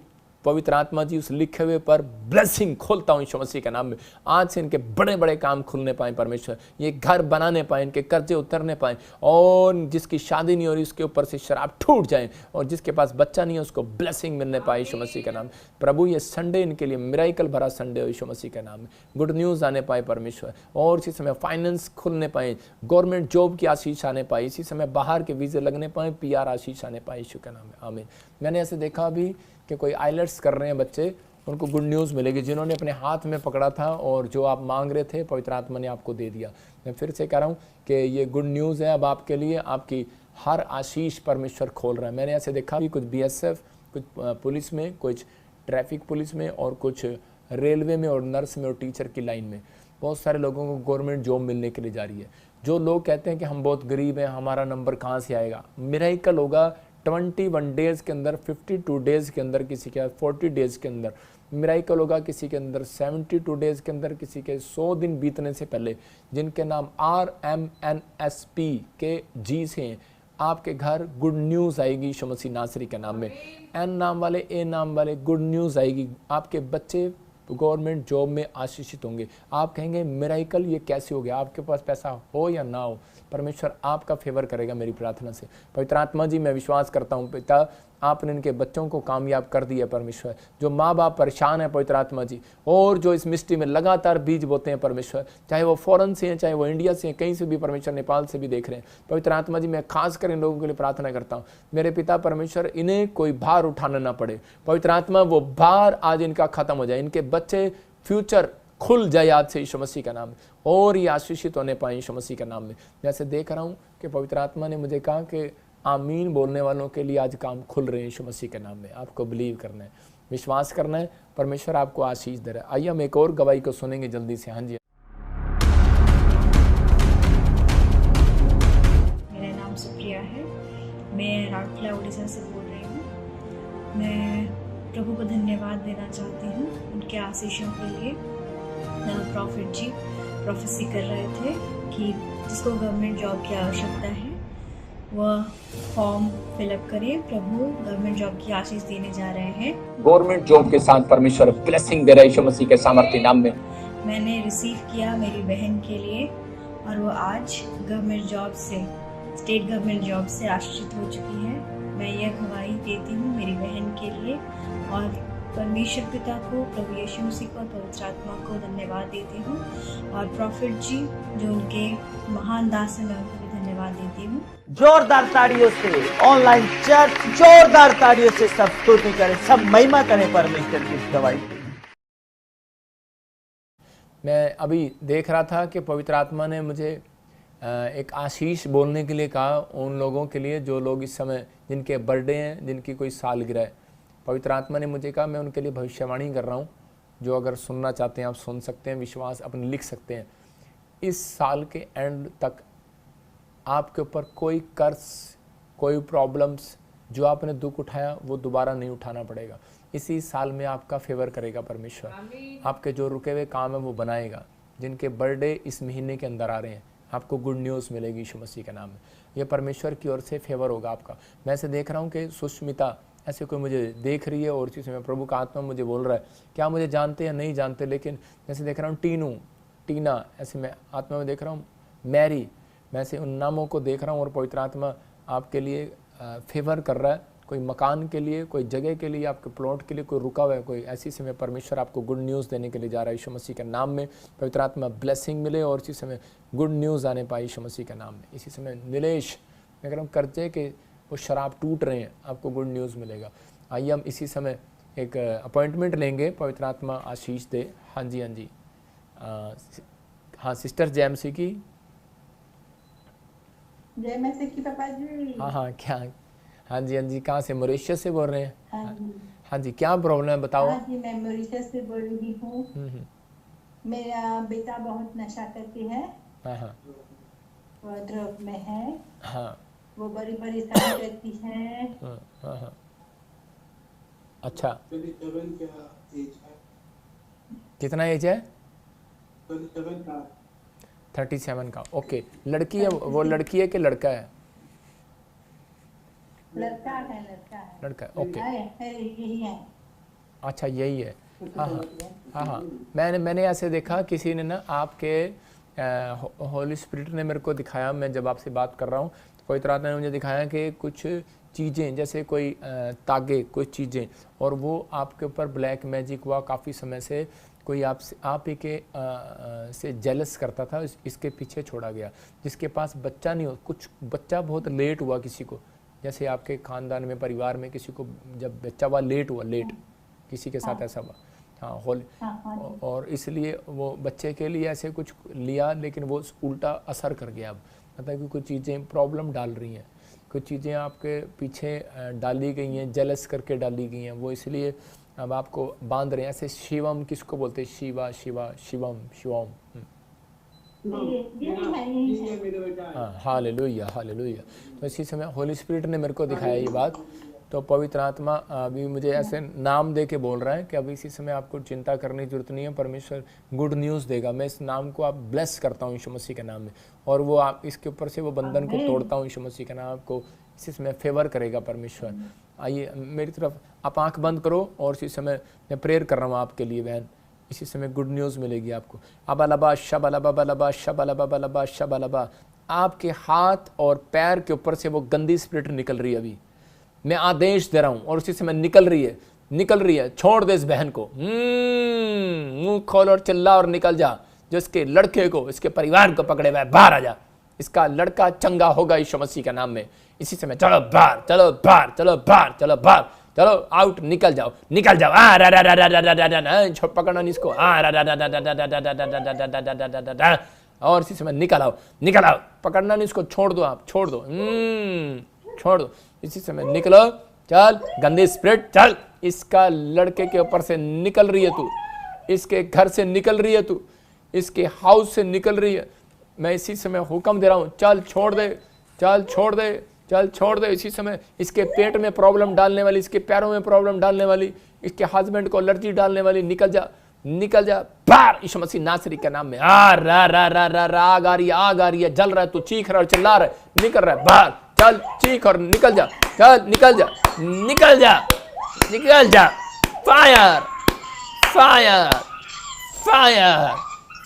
पवित्र आत्मा जी उस लिखे हुए पर ब्लेसिंग खोलता हूँ यीशु मसीह के नाम में। आज से इनके बड़े बड़े काम खुलने पाए परमेश्वर, ये घर बनाने पाए, इनके कर्जे उतरने पाए, और जिसकी शादी नहीं हो रही उसके ऊपर से शराब टूट जाए, और जिसके पास बच्चा नहीं है उसको ब्लेसिंग मिलने पाए यीशु मसीह के नाम। प्रभु ये संडे इनके लिए मिराकल भरा संडे हो यीशु मसीह के नाम में, गुड न्यूज़ आने पाए परमेश्वर। और इसी समय फाइनेंस खुलने पाए, गवर्नमेंट जॉब की आशीष आने पाए, इसी समय बाहर के वीज़े लगने पाए, PR आशीष आने पाए यीशु के नाम में, आमीन। मैंने ऐसे देखा अभी कि कोई आइलेट्स कर रहे हैं बच्चे, उनको गुड न्यूज़ मिलेगी, जिन्होंने अपने हाथ में पकड़ा था और जो आप मांग रहे थे पवित्र आत्मा ने आपको दे दिया। मैं फिर से कह रहा हूँ कि ये गुड न्यूज़ है अब आपके लिए, आपकी हर आशीष परमेश्वर खोल रहा है। मैंने ऐसे देखा भी कुछ BSF, कुछ पुलिस में, कुछ ट्रैफिक पुलिस में, और कुछ रेलवे में, और नर्स में, और टीचर की लाइन में बहुत सारे लोगों को गवर्नमेंट जॉब मिलने के लिए जा रही है। जो लोग कहते हैं कि हम बहुत गरीब हैं, हमारा नंबर कहाँ से आएगा, मिरेकल होगा 21 डेज़ के अंदर, 52 डेज़ के अंदर, किसी के 40 डेज़ के अंदर मिराकल होगा, किसी के अंदर 72 डेज़ के अंदर, किसी के 100 दिन बीतने से पहले, जिनके नाम RMNSP के G से हैं, आपके घर गुड न्यूज़ आएगी यीशु मसीह नासरी के नाम में। एन नाम वाले, ए नाम वाले, गुड न्यूज़ आएगी। आपके बच्चे गवर्नमेंट जॉब में आशीषित होंगे। आप कहेंगे मिरेकल ये कैसे हो गया? आपके पास पैसा हो या ना हो, परमेश्वर आपका फेवर करेगा मेरी प्रार्थना से। पवित्र आत्मा जी, मैं विश्वास करता हूँ पिता, आपने इनके बच्चों को कामयाब कर दिया परमेश्वर। जो माँ बाप परेशान है पवित्र आत्मा जी, और जो इस मिस्ट्री में लगातार बीज बोते हैं परमेश्वर, चाहे वो फॉरेन से हैं, चाहे वो इंडिया से हैं, कहीं से भी परमेश्वर, नेपाल से भी देख रहे हैं पवित्र आत्मा जी, मैं खास कर इन लोगों के लिए प्रार्थना करता हूँ। मेरे पिता परमेश्वर, इन्हें कोई भार उठाना ना पड़े पवित्र आत्मा, वो भार आज इनका खत्म हो जाए। इनके बच्चे फ्यूचर खुल जाए आज से यीशु मसीह का नाम में, और ये आशीषित होने पाए यीशु मसीह का नाम में। जैसे देख रहा हूँ कि पवित्र आत्मा ने मुझे कहा कि आमीन बोलने वालों के लिए आज काम खुल रहे हैं यीशु मसीह के नाम में। आपको बिलीव करना है, विश्वास करना है, परमेश्वर आपको आशीष दे रहा है। आइए हम एक और गवाही को सुनेंगे जल्दी से। हाँ जी। मेरा नाम सुप्रिया है, मैं राउरकेला उड़ीसा से बोल रही हूँ। मैं प्रभु को धन्यवाद देना चाहती हूँ उनके आशीषों के लिए। प्रॉफिट जी प्रोफेसी कर रहे थे कि जिसको गवर्नमेंट जॉब की आवश्यकता है वह फॉर्म फिलअप करे, प्रभु गवर्नमेंट जॉब की आशीष देने जा रहे हैं। गवर्नमेंट जॉब के साथ परमेश्वर ब्लेसिंग दे रहा है यीशु मसीह के सामर्थ्य नाम में। मैंने रिसीव किया मेरी बहन के लिए, और वो आज गवर्नमेंट जॉब से, स्टेट गवर्नमेंट जॉब से आशीषित हो चुकी है। मैं यह गवाही देती हूँ मेरी बहन के लिए, और परमेश्वर पिता को, प्रभु यीशु मसीह को और पवित्र आत्मा को धन्यवाद देती हूँ। और प्रॉफिट जी जो उनके महान दास हैं, मैं उनको भी धन्यवाद देती हूँ। जोरदार ताड़ियों से ऑनलाइन चर्च जोरदार ताड़ियों से सब स्तुति करें, सब महिमा करें परमेश्वर की गवाही। मैं अभी देख रहा था कि पवित्र आत्मा ने मुझे एक आशीष बोलने के लिए कहा उन लोगों के लिए जो लोग इस समय जिनके बर्थडे हैं, जिनकी कोई सालगिरह है। पवित्र आत्मा ने मुझे कहा मैं उनके लिए भविष्यवाणी कर रहा हूँ। जो अगर सुनना चाहते हैं आप सुन सकते हैं, विश्वास अपने लिख सकते हैं। इस साल के एंड तक आपके ऊपर कोई कर्ज, कोई प्रॉब्लम्स, जो आपने दुख उठाया वो दोबारा नहीं उठाना पड़ेगा। इसी साल में आपका फेवर करेगा परमेश्वर। आपके जो रुके हुए काम है वो बनाएगा। जिनके बर्थडे इस महीने के अंदर आ रहे हैं, आपको गुड न्यूज़ मिलेगी यीशु मसीह के नाम में। ये परमेश्वर की ओर से फेवर होगा आपका। मैं ऐसे देख रहा हूँ कि सुष्मिता ऐसे कोई मुझे देख रही है, और इसी समय प्रभु का आत्मा मुझे बोल रहा है, क्या मुझे जानते या नहीं जानते, लेकिन जैसे देख रहा हूँ टीनू, टीना, ऐसे मैं आत्मा में देख रहा हूँ, मैरी, मैं ऐसे उन नामों को देख रहा हूँ। और पवित्र आत्मा आपके लिए फेवर कर रहा है। कोई मकान के लिए, कोई जगह के लिए, आपके प्लॉट के लिए कोई रुका हुआ है, कोई ऐसी समय परमेश्वर आपको गुड न्यूज़ देने के लिए जा रहा है यीशु मसीह के नाम में। पवित्र आत्मा ब्लेसिंग मिले और इसी समय गुड न्यूज़ आने पाए यीशु मसीह के नाम में। इसी समय नीलेश, मैं कह रहा हूँ कर्जे के वो शराब टूट रहे हैं, आपको गुड न्यूज़ मिलेगा। आइए हम इसी समय एक अपॉइंटमेंट लेंगे, पवित्र आत्मा आशीष दे। हाँ जी, हाँ जी, हाँ सिस्टर जैमसी की। जय मसीह की पापा जी। हाँ हाँ, क्या? हाँ जी, हाँ जी, कहाँ से? मॉरिशस से बोल रहे हैं? हाँ जी, हाँ जी, क्या प्रॉब्लम है बताओ। हाँ जी, मैं मॉरिशस से बोल रही हूँ। मेरा बेटा बहुत नशा करती है, हाँ हाँ वो ड्रग में है, हाँ वो बड़ी परेशान रहती है। हाँ हाँ हाँ। अच्छा, 27 का एज है। कितना एज है? 27 का। 37 का। ओके, लड़की है वो? लड़की है कि लड़का है? लड़का है, लड़का है। लड़का है, ओके। यही है। अच्छा, यही है। हाँ हाँ हाँ हाँ, मैंने ऐसे देखा, किसी ने ना आपके होली स्पिरिट ने मेरे को दिखाया, मैं जब आपसे बात कर रहा हूँ तो पवित्र आत्मा ने मुझे दिखाया कि कुछ चीज़ें, जैसे कोई तागे, कुछ चीज़ें, और वो आपके ऊपर ब्लैक मैजिक हुआ काफ़ी समय से। कोई आप ही के से जेलस करता था, इसके पीछे छोड़ा गया। जिसके पास बच्चा नहीं हो, कुछ बच्चा बहुत लेट हुआ किसी को, जैसे आपके ख़ानदान में, परिवार में किसी को जब बच्चा हुआ, लेट हुआ, लेट किसी के साथ ऐसा हुआ। हाँ, होली, और इसलिए वो बच्चे के लिए ऐसे कुछ लिया, लेकिन वो उल्टा असर कर गया। अब मतलब कि कुछ चीज़ें प्रॉब्लम डाल रही हैं, कुछ चीज़ें आपके पीछे डाली गई हैं, जेलस करके डाली गई हैं, वो इसलिए अब आपको बांध रहे हैं। ऐसे शिवम किसको बोलते हैं? शिवा, शिवा, शिवम, शिवम। हाँ, हालेलुया, हालेलुया। तो इसी समय होली स्पिरिट ने मेरे को दिखाया ये बात तो पवित्र आत्मा अभी मुझे ऐसे नाम दे के बोल रहा है कि अभी इसी समय आपको चिंता करने की जरूरत नहीं है, परमेश्वर गुड न्यूज़ देगा। मैं इस नाम को आप ब्लेस करता हूँ यीशु मसीह के नाम में, और वो आप इसके ऊपर से वो बंधन को तोड़ता हूँ यीशु मसीह के नाम, आपको इसी समय फेवर करेगा परमेश्वर। आइए मेरी तरफ आप आंख बंद करो, और इसी समय मैं प्रेयर कर रहा हूँ आपके लिए बहन, इसी समय गुड न्यूज़ मिलेगी आपको। अबलबा शबलबा बलबा शबलबा बलबा शबलबा, आपके हाथ और पैर के ऊपर से वो गंदी स्पिरिट निकल रही है। अभी मैं आदेश दे रहा हूं, और उसी समय निकल रही है। छोड़ दे इस बहन को, मुंह खोल और चिल्ला और निकल जा। जो इसके लड़के को, इसके परिवार को पकड़े हुए बाहर आ जा। इसका लड़का चंगा होगा यीशु मसीह के नाम में। इसी समय चलो बाहर, चलो बाहर, चलो बाहर, चलो बाहर, चलो आउट, निकल जाओ, निकल जाओ। पकड़ना नहीं इसको, और इसी समय निकल आओ, निकल आओ, पकड़ना नहीं इसको, छोड़ दो आप, छोड़ दो, छोड़ दो। इसी समय निकलो, चल गंदे स्पिरिट, चल इसका लड़के के ऊपर से निकल रही है तू, इसके घर से निकल रही है तू, इसके हाउस से निकल रही है। मैं इसी समय हुक्म दे रहा हूँ, चल छोड़ दे, चल छोड़ दे, चल छोड़ दे। इसी समय इसके पेट में प्रॉब्लम डालने वाली, इसके पैरों में प्रॉब्लम डालने वाली, इसके हस्बैंड को एलर्जी डालने वाली, निकल जा, निकल जा बाहर यीशु मसीह नासरी के नाम में। आग आ रही है, जल रहा है, तू चीख रहा है, चिल्ला रहा है, निकल रहा है बाहर, चल चीख और निकल जा, चल निकल जा, निकल जा, निकल जा। फायर फायर फायर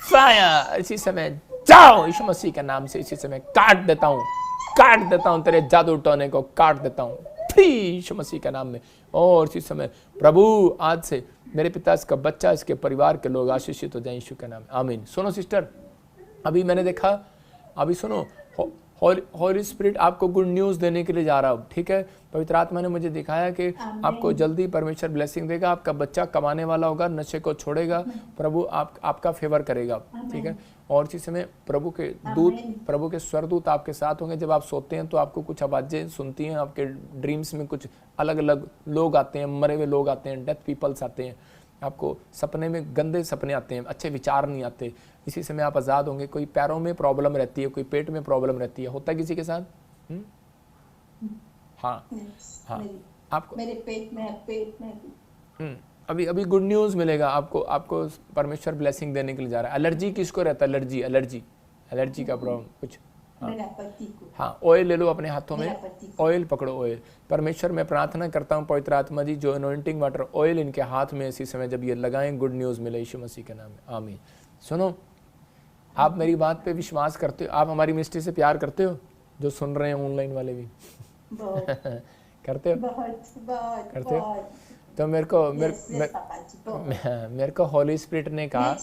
फायर, इसी समय जाओ यीशु मसीह के नाम से। इसी समय काट देता हूँ तेरे जादू टोने को, काट देता हूँ यीशु मसीह के नाम में। और इसी समय प्रभु आज से मेरे पिता, इसका बच्चा, इसके परिवार के लोग आशीषित हो जाएं यीशु के नाम में, आमीन। सुनो सिस्टर, अभी मैंने देखा, अभी सुनो, हॉली स्पिरिट आपको गुड न्यूज़ देने के लिए जा रहा हूँ, ठीक है। पवित्र आत्मा ने मुझे दिखाया कि आपको जल्दी परमेश्वर ब्लेसिंग देगा, आपका बच्चा कमाने वाला होगा, नशे को छोड़ेगा, प्रभु आपका फेवर करेगा, ठीक है। और इसी समय प्रभु के दूत, प्रभु के स्वरदूत आपके साथ होंगे। जब आप सोते हैं तो आपको कुछ आवाज़ें सुनती हैं, आपके ड्रीम्स में कुछ अलग अलग लोग आते हैं, मरे हुए लोग आते हैं, डेथ पीपल्स आते हैं, आपको सपने में गंदे सपने आते हैं, अच्छे विचार नहीं आते। इसी समय आप आज़ाद होंगे। कोई पैरों में प्रॉब्लम रहती है, कोई पेट में प्रॉब्लम रहती है, होता है किसी के साथ? हाँ हाँ, आपको मेरे पेट में अभी गुड न्यूज़ मिलेगा आपको परमेश्वर ब्लेसिंग देने के लिए जा रहा है। एलर्जी किसको रहता है? एलर्जी का प्रॉब्लम कुछ? हाँ, ऑयल ले लो अपने हाथों में, ऑयल पकड़ो, ऑयल। परमेश्वर मैं प्रार्थना करता हूँ पवित्र आत्मा जी, जो अनॉइंटिंग वाटर ऑयल इनके हाथ में इसी समय जब ये लगाएं, गुड न्यूज़ मिले यीशु मसीह के नाम में, आमीन। सुनो, आप मेरी बात पे विश्वास करते हो? आप हमारी मिनिस्ट्री से प्यार करते हो? जो सुन रहे हैं ऑनलाइन वाले भी करते हो? करते हो? तो मेरे को हॉली स्पिरिट ने कहा,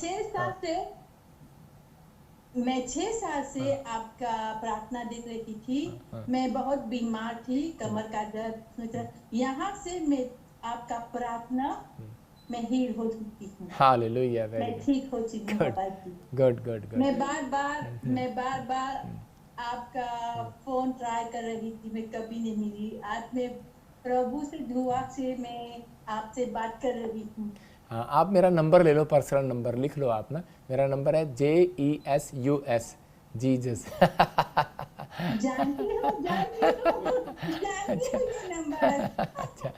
मैं 6 साल से आपका प्रार्थना देख रही थी। मैं बहुत बीमार थी, कमर का दर्द, यहाँ से मैं आपका प्रार्थना मैं हील हो चुकी हूँ। हालेलुया, मैं ठीक हो चुकी हूँ। गुड। मैं बार बार आपका फोन ट्राई कर रही थी, मैं कभी नहीं मिली। आज मैं प्रभु से दुआ से मैं आपसे बात कर रही हूँ। हाँ, आप मेरा नंबर ले लो, पर्सनल नंबर लिख लो आप ना। मेरा नंबर है JESUS, जीजस। जानती हो नंबर। अच्छा,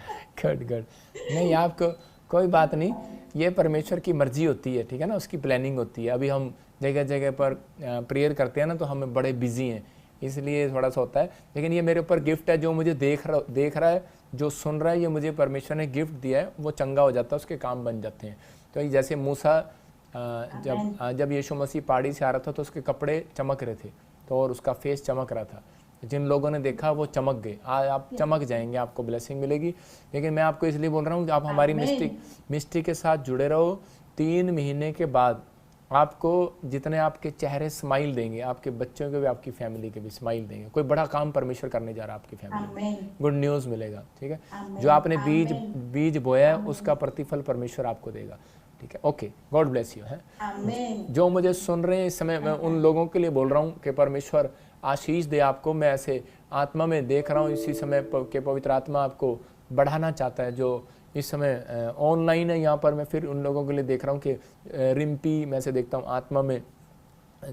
गुड। नहीं, आपको कोई बात नहीं, ये परमेश्वर की मर्जी होती है, ठीक है ना, उसकी प्लानिंग होती है। अभी हम जगह जगह पर प्रेयर करते हैं ना, तो हम बड़े बिजी हैं, इसलिए थोड़ा सा होता है। लेकिन ये मेरे ऊपर गिफ्ट है, जो मुझे देख रहा है, जो सुन रहा है, ये मुझे परमेश्वर ने गिफ्ट दिया है, वो चंगा हो जाता है, उसके काम बन जाते हैं। तो जैसे मूसा जब यीशु मसीह पहाड़ी से आ रहा था तो उसके कपड़े चमक रहे थे, तो और उसका फेस चमक रहा था। जिन लोगों ने देखा वो चमक गए। आप चमक जाएंगे, आपको ब्लेसिंग मिलेगी। लेकिन मैं आपको इसलिए बोल रहा हूँ कि आप हमारी मिस्ट्री के साथ जुड़े रहो। 3 महीने के बाद आपको जितने आपके चेहरे स्माइल देंगे, आपके बच्चों के भी, आपकी फैमिली के भी स्माइल देंगे। कोई बड़ा काम परमेश्वर करने जा रहा है आपकी फैमिली में, गुड न्यूज़ मिलेगा, ठीक है। जो आपने बीज बोया है उसका प्रतिफल परमेश्वर आपको देगा, ठीक है। ओके, गॉड ब्लेस यू है। जो मुझे सुन रहे हैं इस समय, मैं उन लोगों के लिए बोल रहा हूँ कि परमेश्वर आशीष दे आपको। मैं ऐसे आत्मा में देख रहा हूँ इसी समय के पवित्र आत्मा आपको बढ़ाना चाहता है। जो इस समय ऑनलाइन है यहाँ पर, मैं फिर उन लोगों के लिए देख रहा हूँ कि रिम्पी, मैं से देखता हूँ आत्मा में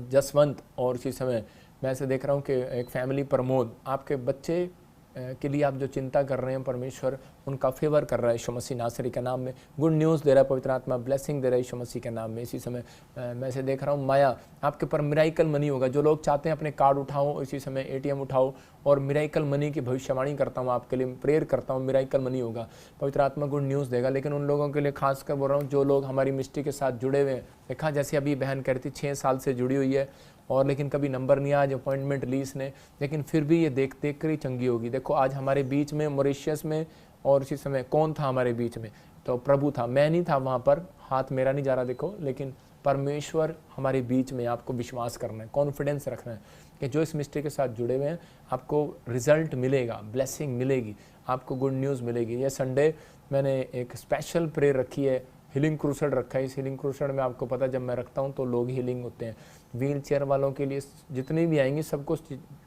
जसवंत, और इसी समय मैं ऐसे देख रहा हूँ कि एक फैमिली प्रमोद, आपके बच्चे के लिए आप जो चिंता कर रहे हैं, परमेश्वर उनका फेवर कर रहा है यीशु मसीह नासरी के नाम में। गुड न्यूज़ दे रहा है पवित्र आत्मा, ब्लेसिंग दे रहा है यीशु मसीह के नाम में। इसी समय मैं से देख रहा हूँ माया, आपके ऊपर मिराइकल मनी होगा। जो लोग चाहते हैं अपने कार्ड उठाओ, इसी समय ATM उठाओ और मिराइकल मनी की भविष्यवाणी करता हूँ आपके लिए, प्रेयर करता हूँ, मिराइकल मनी होगा। पवित्र आत्मा गुड न्यूज़ देगा। लेकिन उन लोगों के लिए खासकर बोल रहा हूँ जो लोग हमारी मिनिस्ट्री के साथ जुड़े हुए हैं। देखा जैसे अभी बहन कह रही थी 6 साल से जुड़ी हुई है और लेकिन कभी नंबर नहीं आया, आज अपॉइंटमेंट ली इसने, लेकिन फिर भी ये देख कर ही चंगी होगी। देखो आज हमारे बीच में मॉरिशस में और इसी समय कौन था हमारे बीच में, तो प्रभु था, मैं नहीं था वहाँ पर, हाथ मेरा नहीं जा रहा देखो, लेकिन परमेश्वर हमारे बीच में। आपको विश्वास करना है, कॉन्फिडेंस रखना है कि जो इस मिनिस्ट्री के साथ जुड़े हुए हैं आपको रिजल्ट मिलेगा, ब्लेसिंग मिलेगी, आपको गुड न्यूज़ मिलेगी। ये संडे मैंने एक स्पेशल प्रेयर रखी है, हीलिंग क्रूसेड रखा है। इस हीलिंग क्रूसेड में आपको पता जब मैं रखता हूँ तो लोग हीलिंग होते हैं। व्हील चेयर वालों के लिए जितने भी आएंगे सबको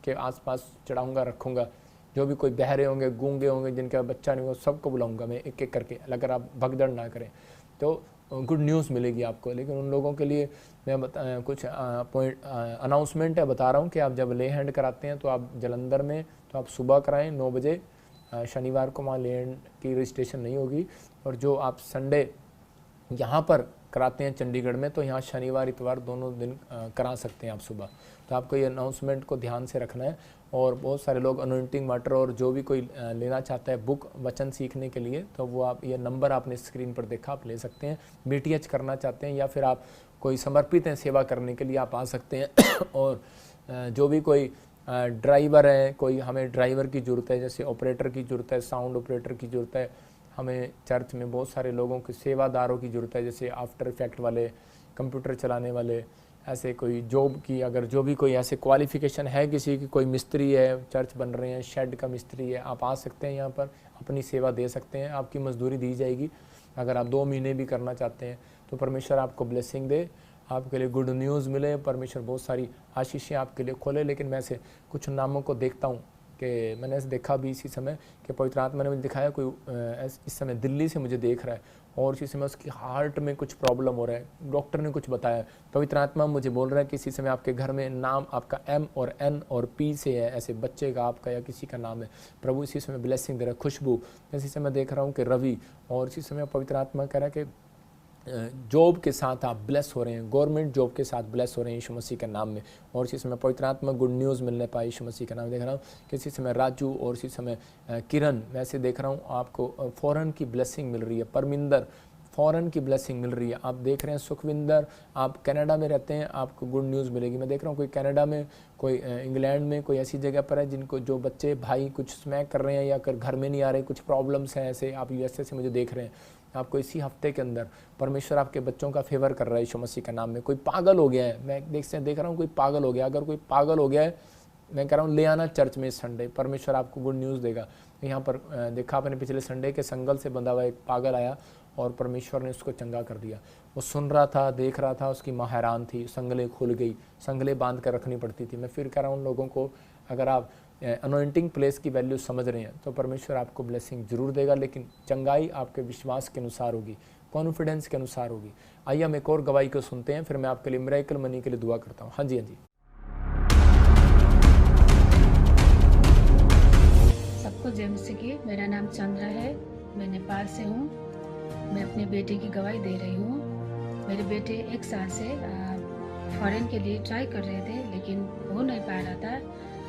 के आसपास चढ़ाऊंगा, रखूँगा। जो भी कोई बहरे होंगे, गूंगे होंगे, जिनका बच्चा नहीं होगा, सबको बुलाऊंगा मैं एक एक करके, अगर आप भगदड़ ना करें तो गुड न्यूज़ मिलेगी आपको। लेकिन उन लोगों के लिए मैं कुछ पॉइंट अनाउंसमेंट है बता रहा हूँ कि आप जब ले हैंड कराते हैं तो आप जलंधर में तो आप सुबह कराएं 9 बजे। शनिवार को वहाँ ले हैंड की रजिस्ट्रेशन नहीं होगी। और जो आप संडे यहाँ पर कराते हैं चंडीगढ़ में, तो यहाँ शनिवार इतवार दोनों दिन करा सकते हैं आप सुबह। तो आपको ये अनाउंसमेंट को ध्यान से रखना है। और बहुत सारे लोग अनोइंटिंग वाटर और जो भी कोई लेना चाहता है बुक वचन सीखने के लिए, तो वो आप ये नंबर आपने स्क्रीन पर देखा, आप ले सकते हैं। BTH करना चाहते हैं या फिर आप कोई समर्पित हैं सेवा करने के लिए, आप आ सकते हैं। और जो भी कोई ड्राइवर है, कोई हमें ड्राइवर की ज़रूरत है, जैसे ऑपरेटर की ज़रूरत है, साउंड ऑपरेटर की ज़रूरत है, हमें चर्च में बहुत सारे लोगों की सेवादारों की ज़रूरत है, जैसे आफ्टर इफेक्ट वाले, कंप्यूटर चलाने वाले, ऐसे कोई जॉब की अगर जो भी कोई ऐसे क्वालिफ़िकेशन है किसी की, कोई मिस्त्री है, चर्च बन रहे हैं, शेड का मिस्त्री है, आप आ सकते हैं यहाँ पर, अपनी सेवा दे सकते हैं, आपकी मजदूरी दी जाएगी। अगर आप 2 महीने भी करना चाहते हैं तो परमेश्वर आपको ब्लेसिंग दे, आपके लिए गुड न्यूज़ मिले, परमेश्वर बहुत सारी आशीषें आपके लिए खोले। लेकिन मैं से कुछ नामों को देखता हूँ कि मैंने ऐसे देखा भी इसी समय कि पवित्र आत्मा ने मुझे दिखाया कोई इस समय दिल्ली से मुझे देख रहा है और इसी समय उसकी हार्ट में कुछ प्रॉब्लम हो रहा है, डॉक्टर ने कुछ बताया। पवित्र आत्मा मुझे बोल रहा है कि इसी समय आपके घर में नाम आपका M और N और P से है, ऐसे बच्चे का आपका या किसी का नाम है। प्रभु इसी समय ब्लेसिंग दे रहा है। खुशबू, इसी समय देख रहा हूँ कि रवि, और इसी समय पवित्र आत्मा कह रहा है कि जॉब के साथ आप ब्लेस हो रहे हैं, गवर्नमेंट जॉब के साथ ब्लेस हो रहे हैं यीशु मसीह के नाम में। और इसी समय पवित्र आत्मा गुड न्यूज़ मिलने पाए यीशु मसीह के नाम। देख रहा हूँ कि इसी समय राजू और इसी समय किरण, वैसे देख रहा हूँ आपको फॉरेन की ब्लेसिंग मिल रही है। परमिंदर, फॉरेन की ब्लेसिंग मिल रही है। आप देख रहे हैं सुखविंदर, आप कनाडा में रहते हैं, आपको गुड न्यूज़ मिलेगी। मैं देख रहा हूँ कोई कनाडा में, कोई इंग्लैंड में, कोई ऐसी जगह पर है जिनको जो बच्चे भाई कुछ स्मैक कर रहे हैं या कर घर में नहीं आ रहे, कुछ प्रॉब्लम्स हैं, ऐसे आप USA से मुझे देख रहे हैं। आपको इसी हफ्ते के अंदर परमेश्वर आपके बच्चों का फेवर कर रहा है यीशु मसीह के नाम में। कोई पागल हो गया है, मैं देख रहा हूँ कोई पागल हो गया। अगर कोई पागल हो गया है, मैं कह रहा हूँ ले आना चर्च में इस संडे, परमेश्वर आपको गुड न्यूज़ देगा। यहाँ पर देखा आपने पिछले संडे के संगल से बंधा हुआ एक पागल आया और परमेश्वर ने उसको चंगा कर दिया। वो सुन रहा था, देख रहा था, उसकी माँ हैरान थी, संगलें खुल गई, संगलें बांध कर रखनी पड़ती थी। मैं फिर कह रहा हूँ उन लोगों को, अगर आप अनोइंटिंग प्लेस की वैल्यू समझ रहे हैं तो परमेश्वर आपको ब्लेसिंग जरूर देगा, लेकिन चंगाई आपके विश्वास के अनुसार होगी, कॉन्फिडेंस के अनुसार होगी। आइए हम एक और गवाही को सुनते हैं, फिर मैं आपके लिए मिरेकल मनी के लिए दुआ करता हूँ। हाँ जी, हाँ जी। सबको जय मसीह की। मेरा नाम चंद्रा है, मैं नेपाल से हूँ। मैं अपने बेटे की गवाही दे रही हूँ। मेरे बेटे 1 साल से फॉरेन के लिए ट्राई कर रहे थे, लेकिन हो नहीं पा रहा था।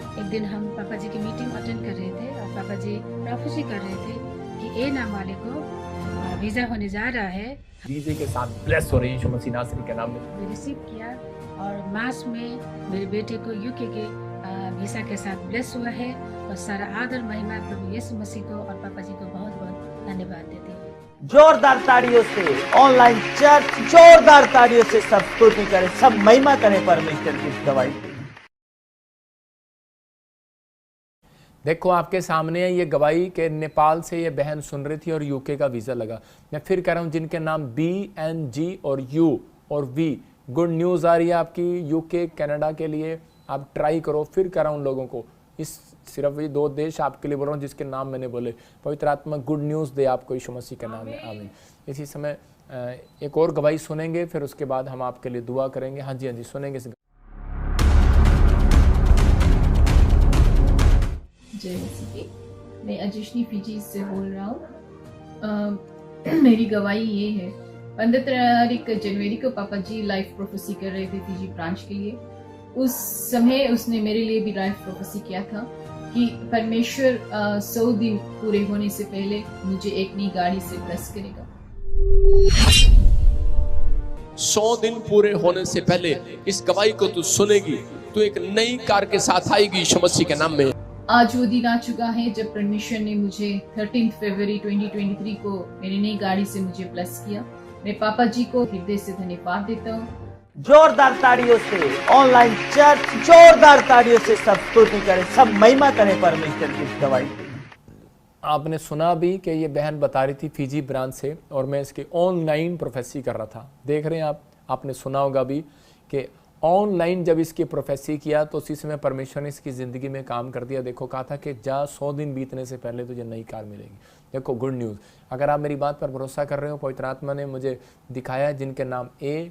एक दिन हम पापा जी की मीटिंग अटेंड कर रहे थे और पापा जी प्रोफेसी कर रहे थे कि A नाम वाले को वीज़ा होने जा रहा है, वीज़े के साथ ब्लेस हो रहे हैं यीशु मसीह नासरी के नाम में। रिसीव किया और मार्च में मेरे बेटे को UK के वीज़ा के साथ ब्लेस हुआ है। और सारा आदर महिमा प्रभु यीशु मसीह को और पापा जी को बहुत बहुत धन्यवाद देते हैं। जोरदार ताड़ियों से ऑनलाइन चर्च जोरदार ताड़ियों से सब स्तुति करें, सब महिमा करें परमेश्वर की गवाही। देखो आपके सामने है ये गवाही के नेपाल से ये बहन सुन रही थी और UK का वीज़ा लगा। मैं फिर कह रहा हूँ जिनके नाम B, N, G और U और V, गुड न्यूज़ आ रही है आपकी UK कनाडा के लिए। आप ट्राई करो। फिर कह रहा हूँ लोगों को, इस सिर्फ ये 2 देश आपके लिए बोल रहा हूँ जिसके नाम मैंने बोले। पवित्र आत्मा गुड न्यूज़ दे आपको यीशु मसीह के नाम में, आमीन। इसी समय एक और गवाही सुनेंगे, फिर उसके बाद हम आपके लिए दुआ करेंगे। हाँ जी, हाँ जी, सुनेंगे। जय मसीह की। मैं अजिश्नी फिजी से बोल रहा हूँ। मेरी गवाही ये है, 15 तारीख जनवरी को पापा जी लाइफ प्रोफेसी कर रहे थे फिजी ब्रांच के लिए। उस समय उसने मेरे लिए भी लाइफ प्रोफेसी किया था कि परमेश्वर 100 दिन पूरे होने से पहले मुझे एक नई गाड़ी से ब्लेस करेगा। 100 दिन पूरे होने से पहले इस गवाही को तू सुनेगी, तू एक नई कार के साथ आएगी यीशु मसीह के नाम में। आज वो दिन आ चुका है जब परमेश्वर ने मुझे 13 फरवरी 2023 को मेरी नई गाड़ी से मुझे ब्लेस किया। मैं पापा जी को हृदय से धन्यवाद देता हूँ। जोरदार ताड़ियों से ऑनलाइन चर्च जोरदार ताड़ियों से सब स्तुति करें, सब महिमा करें परमेश्वर की गवाही। आपने सुना भी कि ये बहन बता रही थी फिजी ब्रांच से, और मैं इसकी ऑनलाइन प्रोफेसी कर रहा था। देख रहे हैं आप, आपने सुना होगा भी कि ऑनलाइन जब इसकी प्रोफेसी किया तो उसी समय परमेश्वर ने इसकी ज़िंदगी में काम कर दिया। देखो, कहा था कि जा 100 दिन बीतने से पहले तुझे नई कार मिलेगी। देखो, गुड न्यूज़। अगर आप मेरी बात पर भरोसा कर रहे हो, पवित्र आत्मा ने मुझे दिखाया जिनके नाम A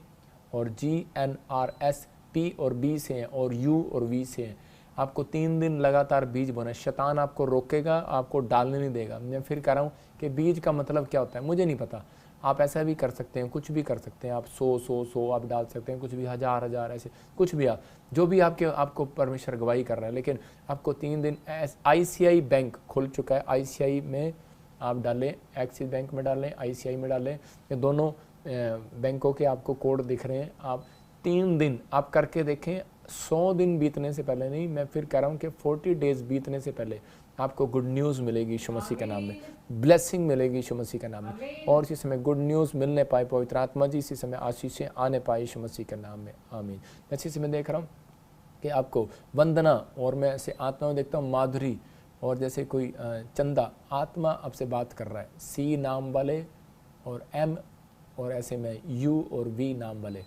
और GNRS P और B से हैं और U और V से हैं, आपको 3 दिन लगातार बीज बोना। शैतान आपको रोकेगा, आपको डालने नहीं देगा। मैं फिर कह रहा हूँ कि बीज का मतलब क्या होता है, मुझे नहीं पता। आप ऐसा भी कर सकते हैं, कुछ भी कर सकते हैं। आप 100 आप डाल सकते हैं, कुछ भी 1000 ऐसे कुछ भी, आप जो भी आपको परमेश्वर गवाही कर रहा है। लेकिन आपको 3 दिन ICI बैंक खुल चुका है, ICI में आप डालें, एक्सिस बैंक में डालें, ICI में डालें। ये दोनों बैंकों के आपको कोड दिख रहे हैं। आप 3 दिन आप करके देखें। 100 दिन बीतने से पहले नहीं, मैं फिर कह रहा हूँ कि 40 डेज बीतने से पहले आपको गुड न्यूज़ मिलेगी यीशु मसीह के नाम में, ब्लेसिंग मिलेगी यीशु मसीह के नाम में। और इसी समय गुड न्यूज़ मिलने पाए पवित्र आत्मा जी, इसी समय आशीषें आने पाए यीशु मसीह के नाम में, आमीन। इसी समय देख रहा हूँ कि आपको वंदना, और मैं ऐसे आत्मा में देखता हूँ माधुरी, और जैसे कोई चंदा आत्मा आपसे बात कर रहा है। C नाम वाले और M और ऐसे में U और V नाम वाले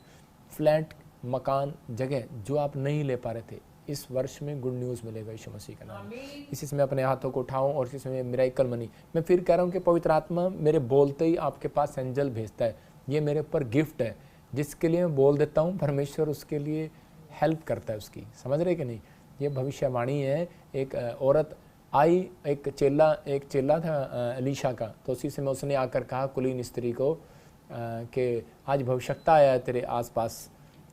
फ्लैट, मकान, जगह जो आप नहीं ले पा रहे थे, इस वर्ष में गुड न्यूज़ मिलेगा यीशु मसीह का नाम। इसी समय अपने हाथों को उठाऊं और इसी समय मिरेकल मनी। मैं फिर कह रहा हूं कि पवित्र आत्मा मेरे बोलते ही आपके पास एंजल भेजता है। ये मेरे ऊपर गिफ्ट है, जिसके लिए मैं बोल देता हूं, परमेश्वर उसके लिए हेल्प करता है उसकी। समझ रहे कि नहीं? ये भविष्यवाणी है। एक औरत आई, एक चेला था अलीशा का, तो उसी समय उसने आकर कहा कुलीन स्त्री को कि आज भविष्यता आया है तेरे आसपास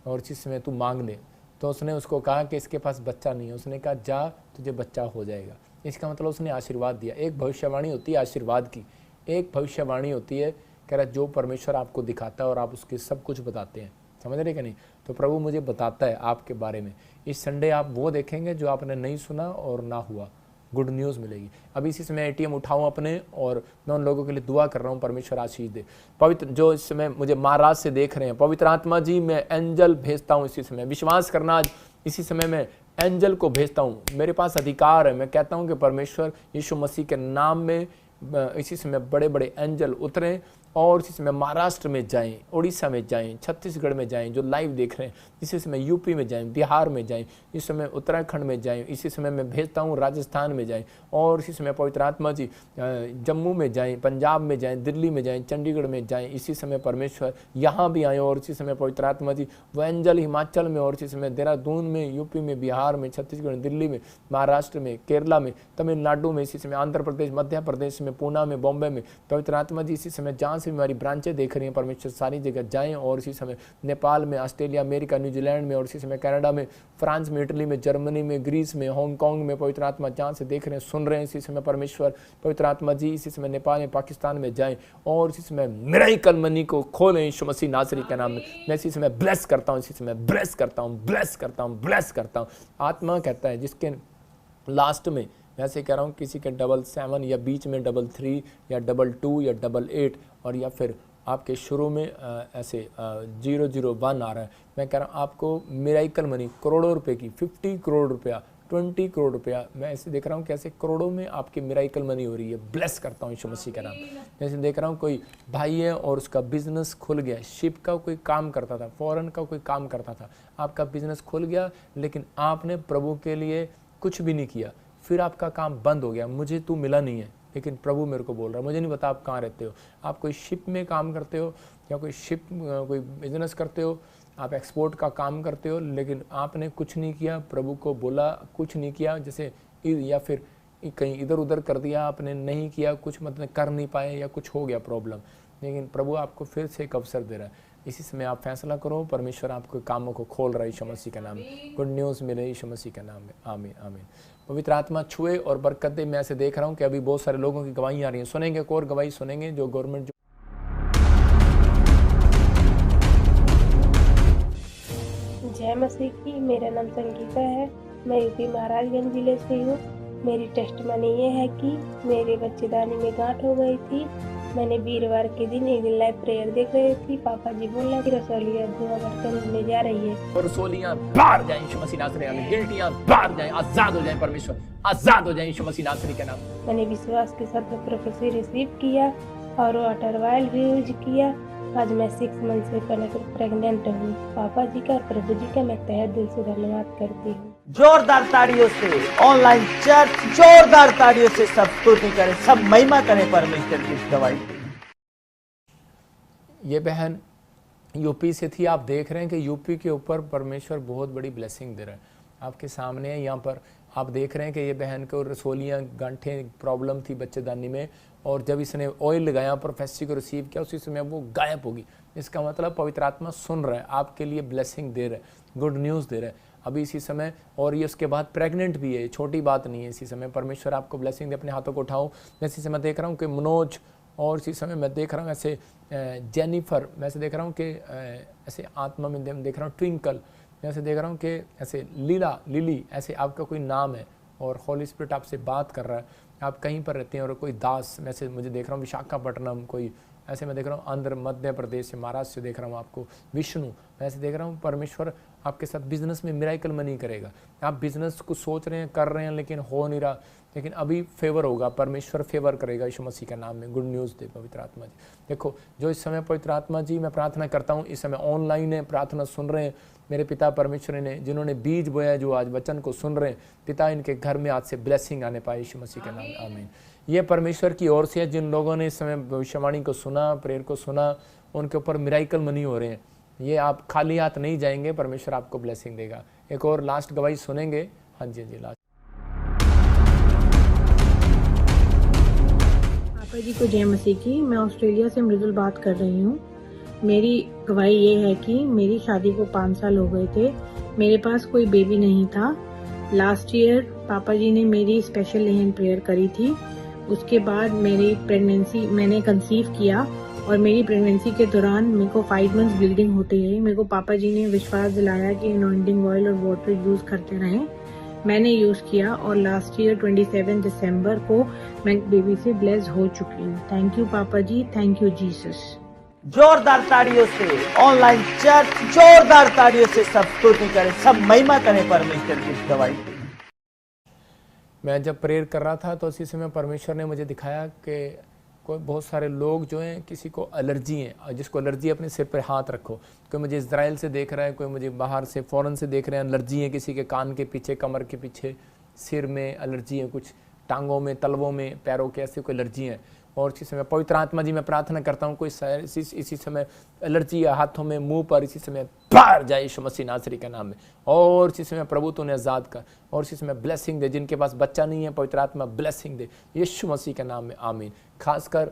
और इसी समय तू मांग ले। तो उसने उसको कहा कि इसके पास बच्चा नहीं है। उसने कहा जा, तुझे बच्चा हो जाएगा। इसका मतलब उसने आशीर्वाद दिया। एक भविष्यवाणी होती है आशीर्वाद की, एक भविष्यवाणी होती है कह रहा जो परमेश्वर आपको दिखाता है और आप उसके सब कुछ बताते हैं। समझ रहे कि नहीं? तो प्रभु मुझे बताता है आपके बारे में। इस संडे आप वो देखेंगे जो आपने नहीं सुना और ना हुआ, गुड न्यूज़ मिलेगी। अभी इसी समय ATM उठाऊँ अपने, और मैं उन लोगों के लिए दुआ कर रहा हूँ, परमेश्वर आशीष दे। पवित्र जो इस समय मुझे महाराज से देख रहे हैं, पवित्र आत्मा जी मैं एंजल भेजता हूँ इसी समय। विश्वास करना, आज इसी समय मैं एंजल को भेजता हूँ। मेरे पास अधिकार है। मैं कहता हूँ कि परमेश्वर यीशु मसीह के नाम में इसी समय बड़े बड़े एंजल उतरें और इसी समय महाराष्ट्र में जाएं, उड़ीसा में जाएं, छत्तीसगढ़ में जाएं, जो लाइव देख रहे हैं इसी समय यूपी में जाएं, बिहार में जाएं, इस समय उत्तराखंड में जाएं, इसी समय मैं भेजता हूं राजस्थान में जाएं, और इसी समय पवित्र आत्मा जी जम्मू में जाएं, पंजाब में जाएं, दिल्ली में जाएं, चंडीगढ़ में जाएं। इसी समय परमेश्वर यहाँ भी आए, और इसी समय पवित्र आत्मा जी वह एंजल हिमाचल में, और इसी समय देहरादून में, यूपी में, बिहार में, छत्तीसगढ़, दिल्ली में, महाराष्ट्र में, केरला में, तमिलनाडु में, इसी समय आंध्र प्रदेश, मध्य प्रदेश में, पूना में, बॉम्बे में, पवित्र आत्मा जी इसी समय जहाँ से हमारी ब्रांचें देख रही हैं परमेश्वर सारी जगह जाएं, और इसी समय नेपाल में, ऑस्ट्रेलिया, अमेरिका, न्यूजीलैंड में, और इसी समय कनाडा में, फ्रांस में, इटली में, जर्मनी में, ग्रीस में, हांगकांग में, पवित्र आत्मा जहाँ से देख रहे हैं, सुन रहे हैं, इसी समय परमेश्वर पवित्र आत्मा जी इसी समय नेपाल में, पाकिस्तान में जाएं, और इसी समय मिरेकल मनी को खोलें यीशु मसीह नासरी के नाम में। मैं इसी समय ब्लेस करता हूँ, इसी समय ब्लेस करता हूँ, ब्लेस करता हूँ, ब्लेस करता हूँ। आत्मा कहता है जिसके लास्ट में, मैं ऐसे कह रहा हूँ, किसी के 7 या बीच में 3 या 2 या 8 और या फिर आपके शुरू में ऐसे 001 आ रहा है। मैं कह रहा हूँ आपको मिरेकल मनी करोड़ों रुपए की, 50 करोड़ रुपया, 20 करोड़ रुपया, मैं ऐसे देख रहा हूँ कैसे करोड़ों में आपकी मिरेकल मनी हो रही है। ब्लेस करता हूँ यीशु मसीह का नाम। जैसे देख रहा हूँ कोई भाई है और उसका बिजनेस खुल गया, शिप का कोई काम करता था, फॉरेन का कोई काम करता था, आपका बिजनेस खुल गया लेकिन आपने प्रभु के लिए कुछ भी नहीं किया, फिर आपका काम बंद हो गया। मुझे तू मिला नहीं है, लेकिन प्रभु मेरे को बोल रहा है। मुझे नहीं पता आप कहाँ रहते हो, आप कोई शिप में काम करते हो या कोई बिजनेस करते हो, आप एक्सपोर्ट का काम करते हो, लेकिन आपने कुछ नहीं किया, प्रभु को बोला कुछ नहीं किया, जैसे या फिर कहीं इधर उधर कर दिया आपने, नहीं किया कुछ, मतलब कर नहीं पाए या कुछ हो गया प्रॉब्लम, लेकिन प्रभु आपको फिर से एक अवसर दे रहा है। इसी समय आप फैसला करो, परमेश्वर आपके कामों को खोल रहा है यीशु मसीह के नाम में। गुड न्यूज़ मिले यीशु मसीह के नाम में। आमीन आमीन। पवित्र आत्मा छुए और बरकत दे। मैं ऐसे देख रहा हूँ कि अभी बहुत सारे लोगों की गवाही आ रही हैं। सुनेंगे, एक और गवाही सुनेंगे जो गवर्नमेंट जय मसीह की। मेरा नाम संगीता है, मैं यूपी महाराजगंज जिले से हूँ। मेरी टेस्टमनी ये है कि मेरे बच्चेदानी में गांठ हो गई थी। मैंने वीरवार के दिन एक लाइव प्रेयर देख रही थी। पापा जी बोल रहे रसोलियाँ धुआं भरकर उड़ने जा रही है। और रसोलियाँ बाहर जाएं यीशु मसीह नासरी के नाम में। गिल्टियाँ बाहर जाएं, आजाद हो जाएं, परमेश्वर आजाद हो जाएं यीशु मसीह नासरी के नाम में। मैंने विश्वास के साथ प्रोफेसी रिसीव किया और वाटर ऑयल भी यूज किया। आज मैं 6 मंथ से प्रेग्नेंट हूँ। पापा जी का और प्रभु जी का मैं तहे दिल से धन्यवाद करती हूँ। जोरदार ताड़ियों से ऑनलाइन चर्च जोरदार ताड़ियों से सब स्तुति करें, सब महिमा करें परमेश्वर की गवाही। ये बहन यूपी से थी। आप देख रहे हैं कि यूपी के ऊपर परमेश्वर बहुत बड़ी ब्लेसिंग दे रहा है। आपके सामने है, यहाँ पर आप देख रहे हैं कि ये बहन को रसोलियाँ गांठें प्रॉब्लम थी बच्चेदानी में, और जब इसने ऑयल लगाया प्रोफेसी को रिसीव किया उसी समय वो गायब होगी। इसका मतलब पवित्र आत्मा सुन रहा है, आपके लिए ब्लेसिंग दे रहा है, गुड न्यूज़ दे रहा है अभी इसी समय। और ये उसके बाद प्रेग्नेंट भी है, छोटी बात नहीं है। इसी समय परमेश्वर आपको ब्लेसिंग दे। अपने हाथों को उठाओ। मैं इसी समय देख रहा हूँ कि मनोज, और इसी समय मैं देख रहा हूँ ऐसे जेनिफर, मैं ऐसे देख रहा हूँ कि ऐसे आत्मा में देख रहा हूँ ट्विंकल, मैं ऐसे देख रहा हूँ कि ऐसे लीला, लिली, ऐसे आपका कोई नाम है और होली स्पिरिट आपसे बात कर रहा है। आप कहीं पर रहते हैं और कोई दास, मैं से मुझे देख रहा हूँ विशाखापट्टनम, कोई ऐसे मैं देख रहा हूँ आंध्र मध्य प्रदेश से, महाराष्ट्र से देख रहा हूँ आपको विष्णु। मैं ऐसे देख रहा हूँ परमेश्वर आपके साथ बिजनेस में मिराइकल मनी करेगा। आप बिजनेस को सोच रहे हैं, कर रहे हैं, लेकिन हो नहीं रहा, लेकिन अभी फेवर होगा, परमेश्वर फेवर करेगा यीशु मसीह के नाम में। गुड न्यूज़ दे पवित्र आत्मा जी। देखो जो इस समय पवित्र आत्मा जी मैं प्रार्थना करता हूँ, इस समय ऑनलाइन है, प्रार्थना सुन रहे हैं मेरे पिता परमेश्वर ने, जिन्होंने बीज बोया, जो आज वचन को सुन रहे हैं, पिता इनके घर में आज से ब्लेसिंग आने पाए यीशु मसीह के नाम में। आमीन। ये परमेश्वर की ओर से है। जिन लोगों ने इस समय भविष्यवाणी को सुना, प्रेयर को सुना, उनके ऊपर मिराइकल मनी हो रहे हैं। ये आप खाली हाथ नहीं जाएंगे, परमेश्वर आपको ब्लेसिंग देगा। एक और लास्ट गवाही सुनेंगे। हाँ जी, हाँ जी, लास्ट। पापा जी को जय मसीह की। मैं ऑस्ट्रेलिया से मृदुल बात कर रही हूँ। मेरी गवाही ये है कि मेरी शादी को 5 साल हो गए थे, मेरे पास कोई बेबी नहीं था। लास्ट ईयर पापा जी ने मेरी स्पेशल लेहन प्रेयर करी थी। उसके बाद मेरी प्रेगनेंसी मैंने कंसीव किया और मेरी प्रेगनेंसी के दौरान मेरे को 5 मंथ्स ब्लीडिंग होती रही। मेरे को पापा जी ने विश्वास दिलाया कि अनॉइंटिंग ऑयल और वाटर यूज करते रहें। मैंने यूज किया और लास्ट ईयर 27 दिसंबर को मैं बेबी से ब्लेस हो चुकी हूँ। थैंक यू पापा जी, थैंक यू जीसस। जोरदार ताड़ियों से ऑनलाइन चर्च जोरदार ताड़ियों से सब स्तुति करें, सब महिमा करें परमेश्वर की गवाही। मैं जब प्रेयर कर रहा था तो इसी समय परमेश्वर ने मुझे दिखाया कि कोई बहुत सारे लोग जो हैं, किसी को एलर्जी है, और जिसको एलर्जी है अपने सिर पर हाथ रखो। कोई मुझे इजराइल से देख रहा है, कोई मुझे बाहर से फॉरेन से देख रहे हैं। एलर्जी है किसी के कान के पीछे, कमर के पीछे, सिर में एलर्जी है, कुछ टांगों में, तलवों में, पैरों के, ऐसे कोई एलर्जी है। और इसी समय पवित्र आत्मा जी मैं प्रार्थना करता हूँ कोई इसी समय एलर्जी है हाथों में, मुंह पर, इसी समय बाहर जाए यीशु मसीह नासरी के नाम में। और इसी समय प्रभु तूने आजाद कर, और इसी समय ब्लेसिंग दे। जिनके पास बच्चा नहीं है, पवित्र आत्मा ब्लेसिंग दे यीशु मसीह के नाम में। आमीन। खासकर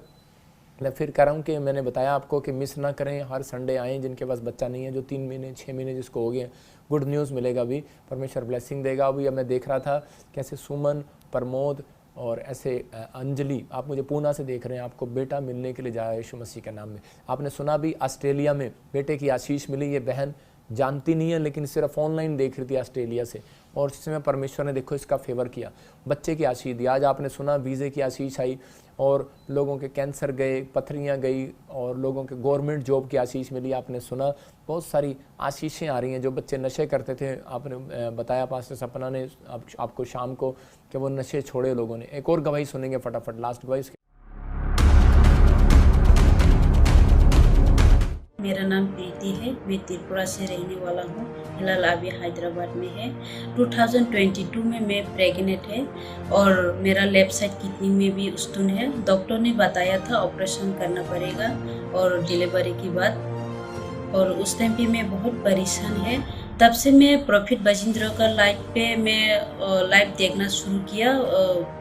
मैं फिर कह रहा हूँ कि मैंने बताया आपको कि मिस ना करें, हर संडे आएँ। जिनके पास बच्चा नहीं है, जो 3 महीने 6 महीने जिसको हो गए, गुड न्यूज़ मिलेगा अभी, परमेश्वर ब्लेसिंग देगा। अभी अब मैं देख रहा था कैसे सुमन, प्रमोद और ऐसे अंजलि, आप मुझे पूना से देख रहे हैं, आपको बेटा मिलने के लिए जाया यीशु मसीह के नाम में। आपने सुना भी ऑस्ट्रेलिया में बेटे की आशीष मिली। ये बहन जानती नहीं है, लेकिन सिर्फ ऑनलाइन देख रही थी ऑस्ट्रेलिया से, और इस समय परमेश्वर ने देखो इसका फेवर किया, बच्चे की आशीष दी। आज आपने सुना वीज़े की आशीष आई, और लोगों के कैंसर गए, पथरियाँ गई, और लोगों के गवर्नमेंट जॉब की आशीष मिली। आपने सुना बहुत सारी आशीषें आ रही हैं। जो बच्चे नशे करते थे, आपने बताया पास्टर सपना ने आपको शाम को कि वो नशे छोड़े लोगों ने। एक और गवाही सुनेंगे फटाफट, लास्ट गवाही। मेरा नाम प्रीति है, मैं त्रिपुरा से रहने वाला हूँ, फिलहाल अभी हैदराबाद में है। 2022 में मैं प्रेग्नेंट है और मेरा लेफ्ट साइड किडनी में भी स्टोन है। डॉक्टर ने बताया था ऑपरेशन करना पड़ेगा और डिलीवरी के बाद, और उस टाइम पे मैं बहुत परेशान है। तब से मैं प्रॉफिट बजिंद्र का लाइव पे मैं लाइव देखना शुरू किया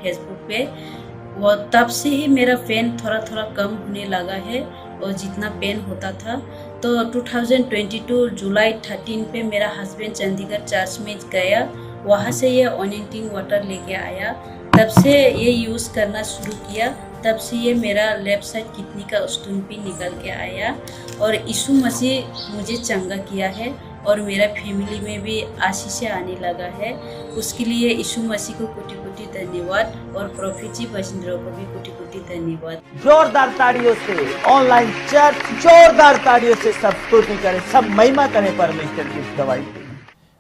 फेसबुक पे। वो तब से ही मेरा पेन थोड़ा थोड़ा कम होने लगा है और जितना पेन होता था। तो 2022 जुलाई 13 पे मेरा हस्बैंड चंडीगढ़ चर्च में गया, वहाँ से ये अनॉइंटिंग वाटर लेके आया। तब से ये यूज़ करना शुरू किया, तब से ये मेरा लेफ्ट साइड किडनी का स्टोन भी निकल के आया और यीशु मसीह मुझे चंगा किया है और मेरा फैमिली में भी आशीष आने लगा है। उसके लिए यीशु मसीह को कोटि कोटि धन्यवाद और प्रॉफिट जी बजिंद्र को भी कोटि कोटि धन्यवाद। जोरदार ताड़ियों से ऑनलाइन चर्च जोरदार ताड़ियों से सब स्तुति करें, सब महिमा करें परमेश्वर की गवाही।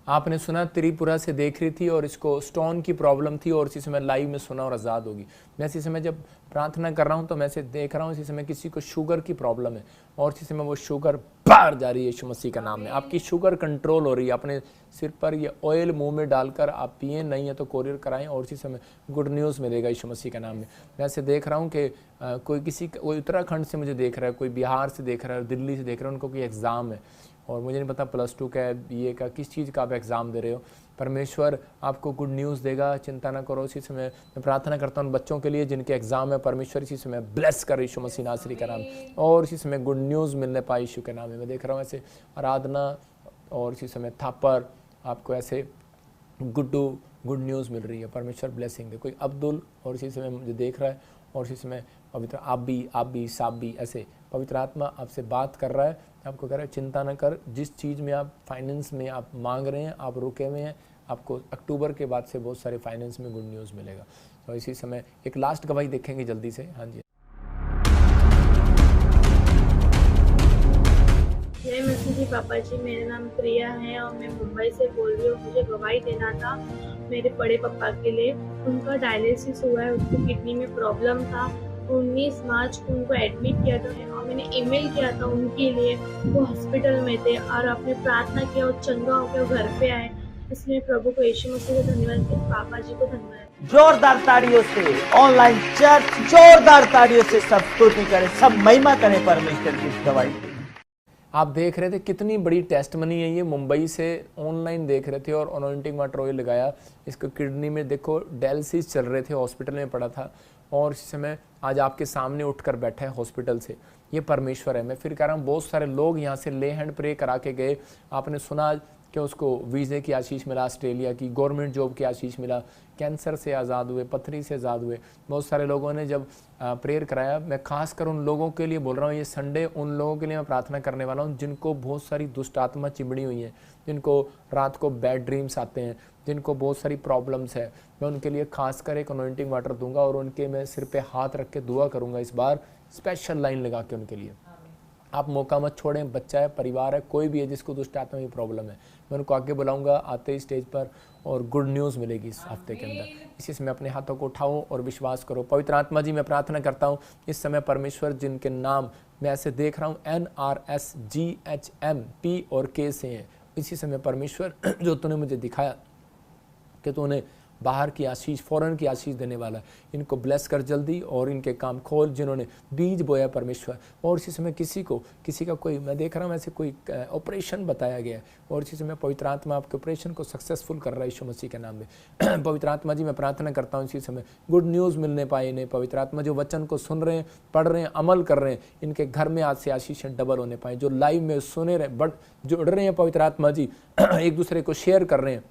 आपने सुना त्रिपुरा से देख रही थी और इसको स्टोन की प्रॉब्लम थी और इसी समय लाइव में सुना और आज़ाद होगी। मैं इसी समय जब प्रार्थना कर रहा हूँ तो मैं से देख रहा हूँ इसी समय किसी को शुगर की प्रॉब्लम है और इसी समय वो शुगर बाहर जा रही है यीशु मसीह का नाम में। आपकी शुगर कंट्रोल हो रही है। अपने सिर पर ये ऑयल मुंह में डालकर आप पिए, नहीं है तो कोरियर कराएं और इसी समय गुड न्यूज़ मिलेगा यीशु मसीह का नाम में। मैं ऐसे देख रहा हूँ कि कोई उत्तराखंड से मुझे देख रहा है, कोई बिहार से देख रहा है, दिल्ली से देख रहा है, उनको कोई एग्ज़ाम है और मुझे नहीं पता +2 का है, BA का, किस चीज़ का आप एग्ज़ाम दे रहे हो। परमेश्वर आपको गुड न्यूज़ देगा, चिंता ना करो। इसी समय मैं प्रार्थना करता हूँ बच्चों के लिए जिनके एग्ज़ाम है, परमेश्वर इसी समय ब्लेस कर यीशु मसीह नासरी का नाम और इसी समय गुड न्यूज़ मिलने पाए यीशु के नाम में। मैं देख रहा हूँ ऐसे आराधना और इसी समय थापर आपको ऐसे गुड न्यूज़ मिल रही है, परमेश्वर ब्लेसिंग दे। कोई अब्दुल और इसी समय मुझे देख रहा है और इसी समय पवित्र आप भी साबी ऐसे पवित्र आत्मा आपसे बात कर रहा है, आपको कह रहा है चिंता न कर। जिस चीज़ में आप फाइनेंस में आप मांग रहे हैं, आप रुके हुए हैं, आपको अक्टूबर के बाद से बहुत सारे फाइनेंस में गुड न्यूज़ मिलेगा। तो इसी समय एक लास्ट गवाही देखेंगे जल्दी से। हाँ जी, जय मसीह जी पापा जी, मेरा नाम प्रिया है और मैं मुंबई से बोल रही हूँ। मुझे गवाही देना था मेरे बड़े पापा के लिए। उनका डायलिसिस हुआ है, उसको किडनी में प्रॉब्लम था। 19 मार्च को उनको एडमिट किया था और मैंने ईमेल किया था उनके लिए। वो हॉस्पिटल में थे और आपने प्रार्थना किया और चंगा होकर घर पे आए। इसलिए प्रभु को यीशु मसीह को धन्यवाद, पापा जी को धन्यवाद। जोरदार ताड़ियों से ऑनलाइन चर्च जोरदार ताड़ियों से सब स्तुति करें, सब महिमा करें परमेश्वर की गवाही। आप देख रहे थे कितनी बड़ी टेस्टमनी है ये। मुंबई से ऑनलाइन देख रहे थे और अनॉइंटिंग वाटर ऑयल लगाया। इसको किडनी में देखो डायलिसिस चल रहे थे, हॉस्पिटल में पड़ा था और इस समय आज आपके सामने उठकर बैठा है हॉस्पिटल से। ये परमेश्वर है। मैं फिर कह रहा हूँ बहुत सारे लोग यहाँ से ले हैंड प्रे करा के गए। आपने सुना कि उसको वीज़े की आशीष मिला, ऑस्ट्रेलिया की गवर्नमेंट जॉब की आशीष मिला, कैंसर से आज़ाद हुए, पथरी से आज़ाद हुए। बहुत सारे लोगों ने जब प्रेयर कराया, मैं खास कर उन लोगों के लिए बोल रहा हूँ, ये संडे उन लोगों के लिए मैं प्रार्थना करने वाला हूँ जिनको बहुत सारी दुष्ट आत्मा चिमड़ी हुई है, जिनको रात को बैड ड्रीम्स आते हैं, जिनको बहुत सारी प्रॉब्लम्स है। मैं उनके लिए खास कर एक अनॉइंटिंग वाटर दूंगा और उनके मैं सिर पे हाथ रख के दुआ करूँगा। इस बार स्पेशल लाइन लगा के उनके लिए। आप मौका मत छोड़ें। बच्चा है, परिवार है, कोई भी है जिसको दुष्ट आत्मा की प्रॉब्लम है, मैं उनको आगे बुलाऊंगा आते ही स्टेज पर और गुड न्यूज़ मिलेगी इस हफ्ते के अंदर। इसी समय अपने हाथों को उठाओ और विश्वास करो। पवित्र आत्मा जी, मैं प्रार्थना करता हूँ इस समय परमेश्वर जिनके नाम मैं ऐसे देख रहा हूँ NRSGHMP और K से हैं, इसी समय परमेश्वर जो तूने मुझे दिखाया कि तूने बाहर की आशीष, फॉरेन की आशीष देने वाला है, इनको ब्लेस कर जल्दी और इनके काम खोल जिन्होंने बीज बोया परमेश्वर। और इसी समय किसी का कोई मैं देख रहा हूँ ऐसे कोई ऑपरेशन बताया गया है और इसी समय पवित्र आत्मा आपके ऑपरेशन को सक्सेसफुल कर रहा है यीशु मसीह के नाम में। पवित्र आत्मा जी, मैं प्रार्थना करता हूँ इसी समय गुड न्यूज़ मिलने पाए इन्हें। पवित्र आत्मा जो वचन को सुन रहे हैं, पढ़ रहे हैं, अमल कर रहे हैं, इनके घर में आज से आशीषें डबल होने पाए। जो लाइव में सुने रहे, बट जुड़ रहे हैं पवित्र आत्मा जी, एक दूसरे को शेयर कर रहे हैं,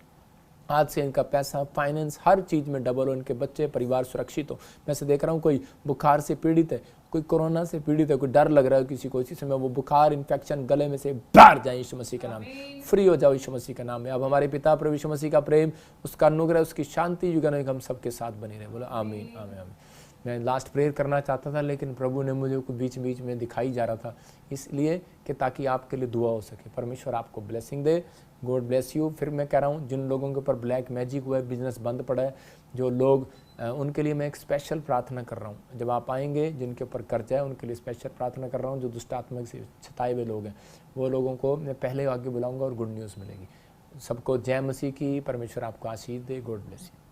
आज से इनका पैसा, फाइनेंस, हर चीज़ में डबल हो, इनके बच्चे, परिवार सुरक्षित हो। मैं से देख रहा हूँ कोई बुखार से पीड़ित है, कोई कोरोना से पीड़ित है, कोई डर लग रहा है किसी को, इसी समय वो बुखार, इन्फेक्शन गले में से बाहर जाए यीशु मसीह के नाम में, फ्री हो जाओ यीशु मसीह के नाम में। अब हमारे पिता प्रभु यीशु मसीह का प्रेम, उसका अनुग्रह, उसकी शांति युगानुयुग हम सबके साथ बनी रहे। बोलो आमीन आमीन आमीन। मैं लास्ट प्रेयर करना चाहता था लेकिन प्रभु ने मुझे बीच बीच में दिखाई जा रहा था, इसलिए कि ताकि आपके लिए दुआ हो सके। परमेश्वर आपको blessing they. God bless you. फिर मैं कह रहा हूँ जिन लोगों के ऊपर ब्लैक मैजिक हुआ है, बिजनेस बंद पड़ा है, जो लोग उनके लिए मैं एक स्पेशल प्रार्थना कर रहा हूँ। जब आप आएंगे जिनके ऊपर कर्जा है उनके लिए स्पेशल प्रार्थना कर रहा हूँ। जो दुष्ट आत्मा से छताए हुए लोग हैं वो लोगों को मैं पहले आगे बुलाऊँगा और गुड न्यूज़ मिलेगी। सबको जय मसीह की। परमेश्वर आपको आशीष दे। God bless you.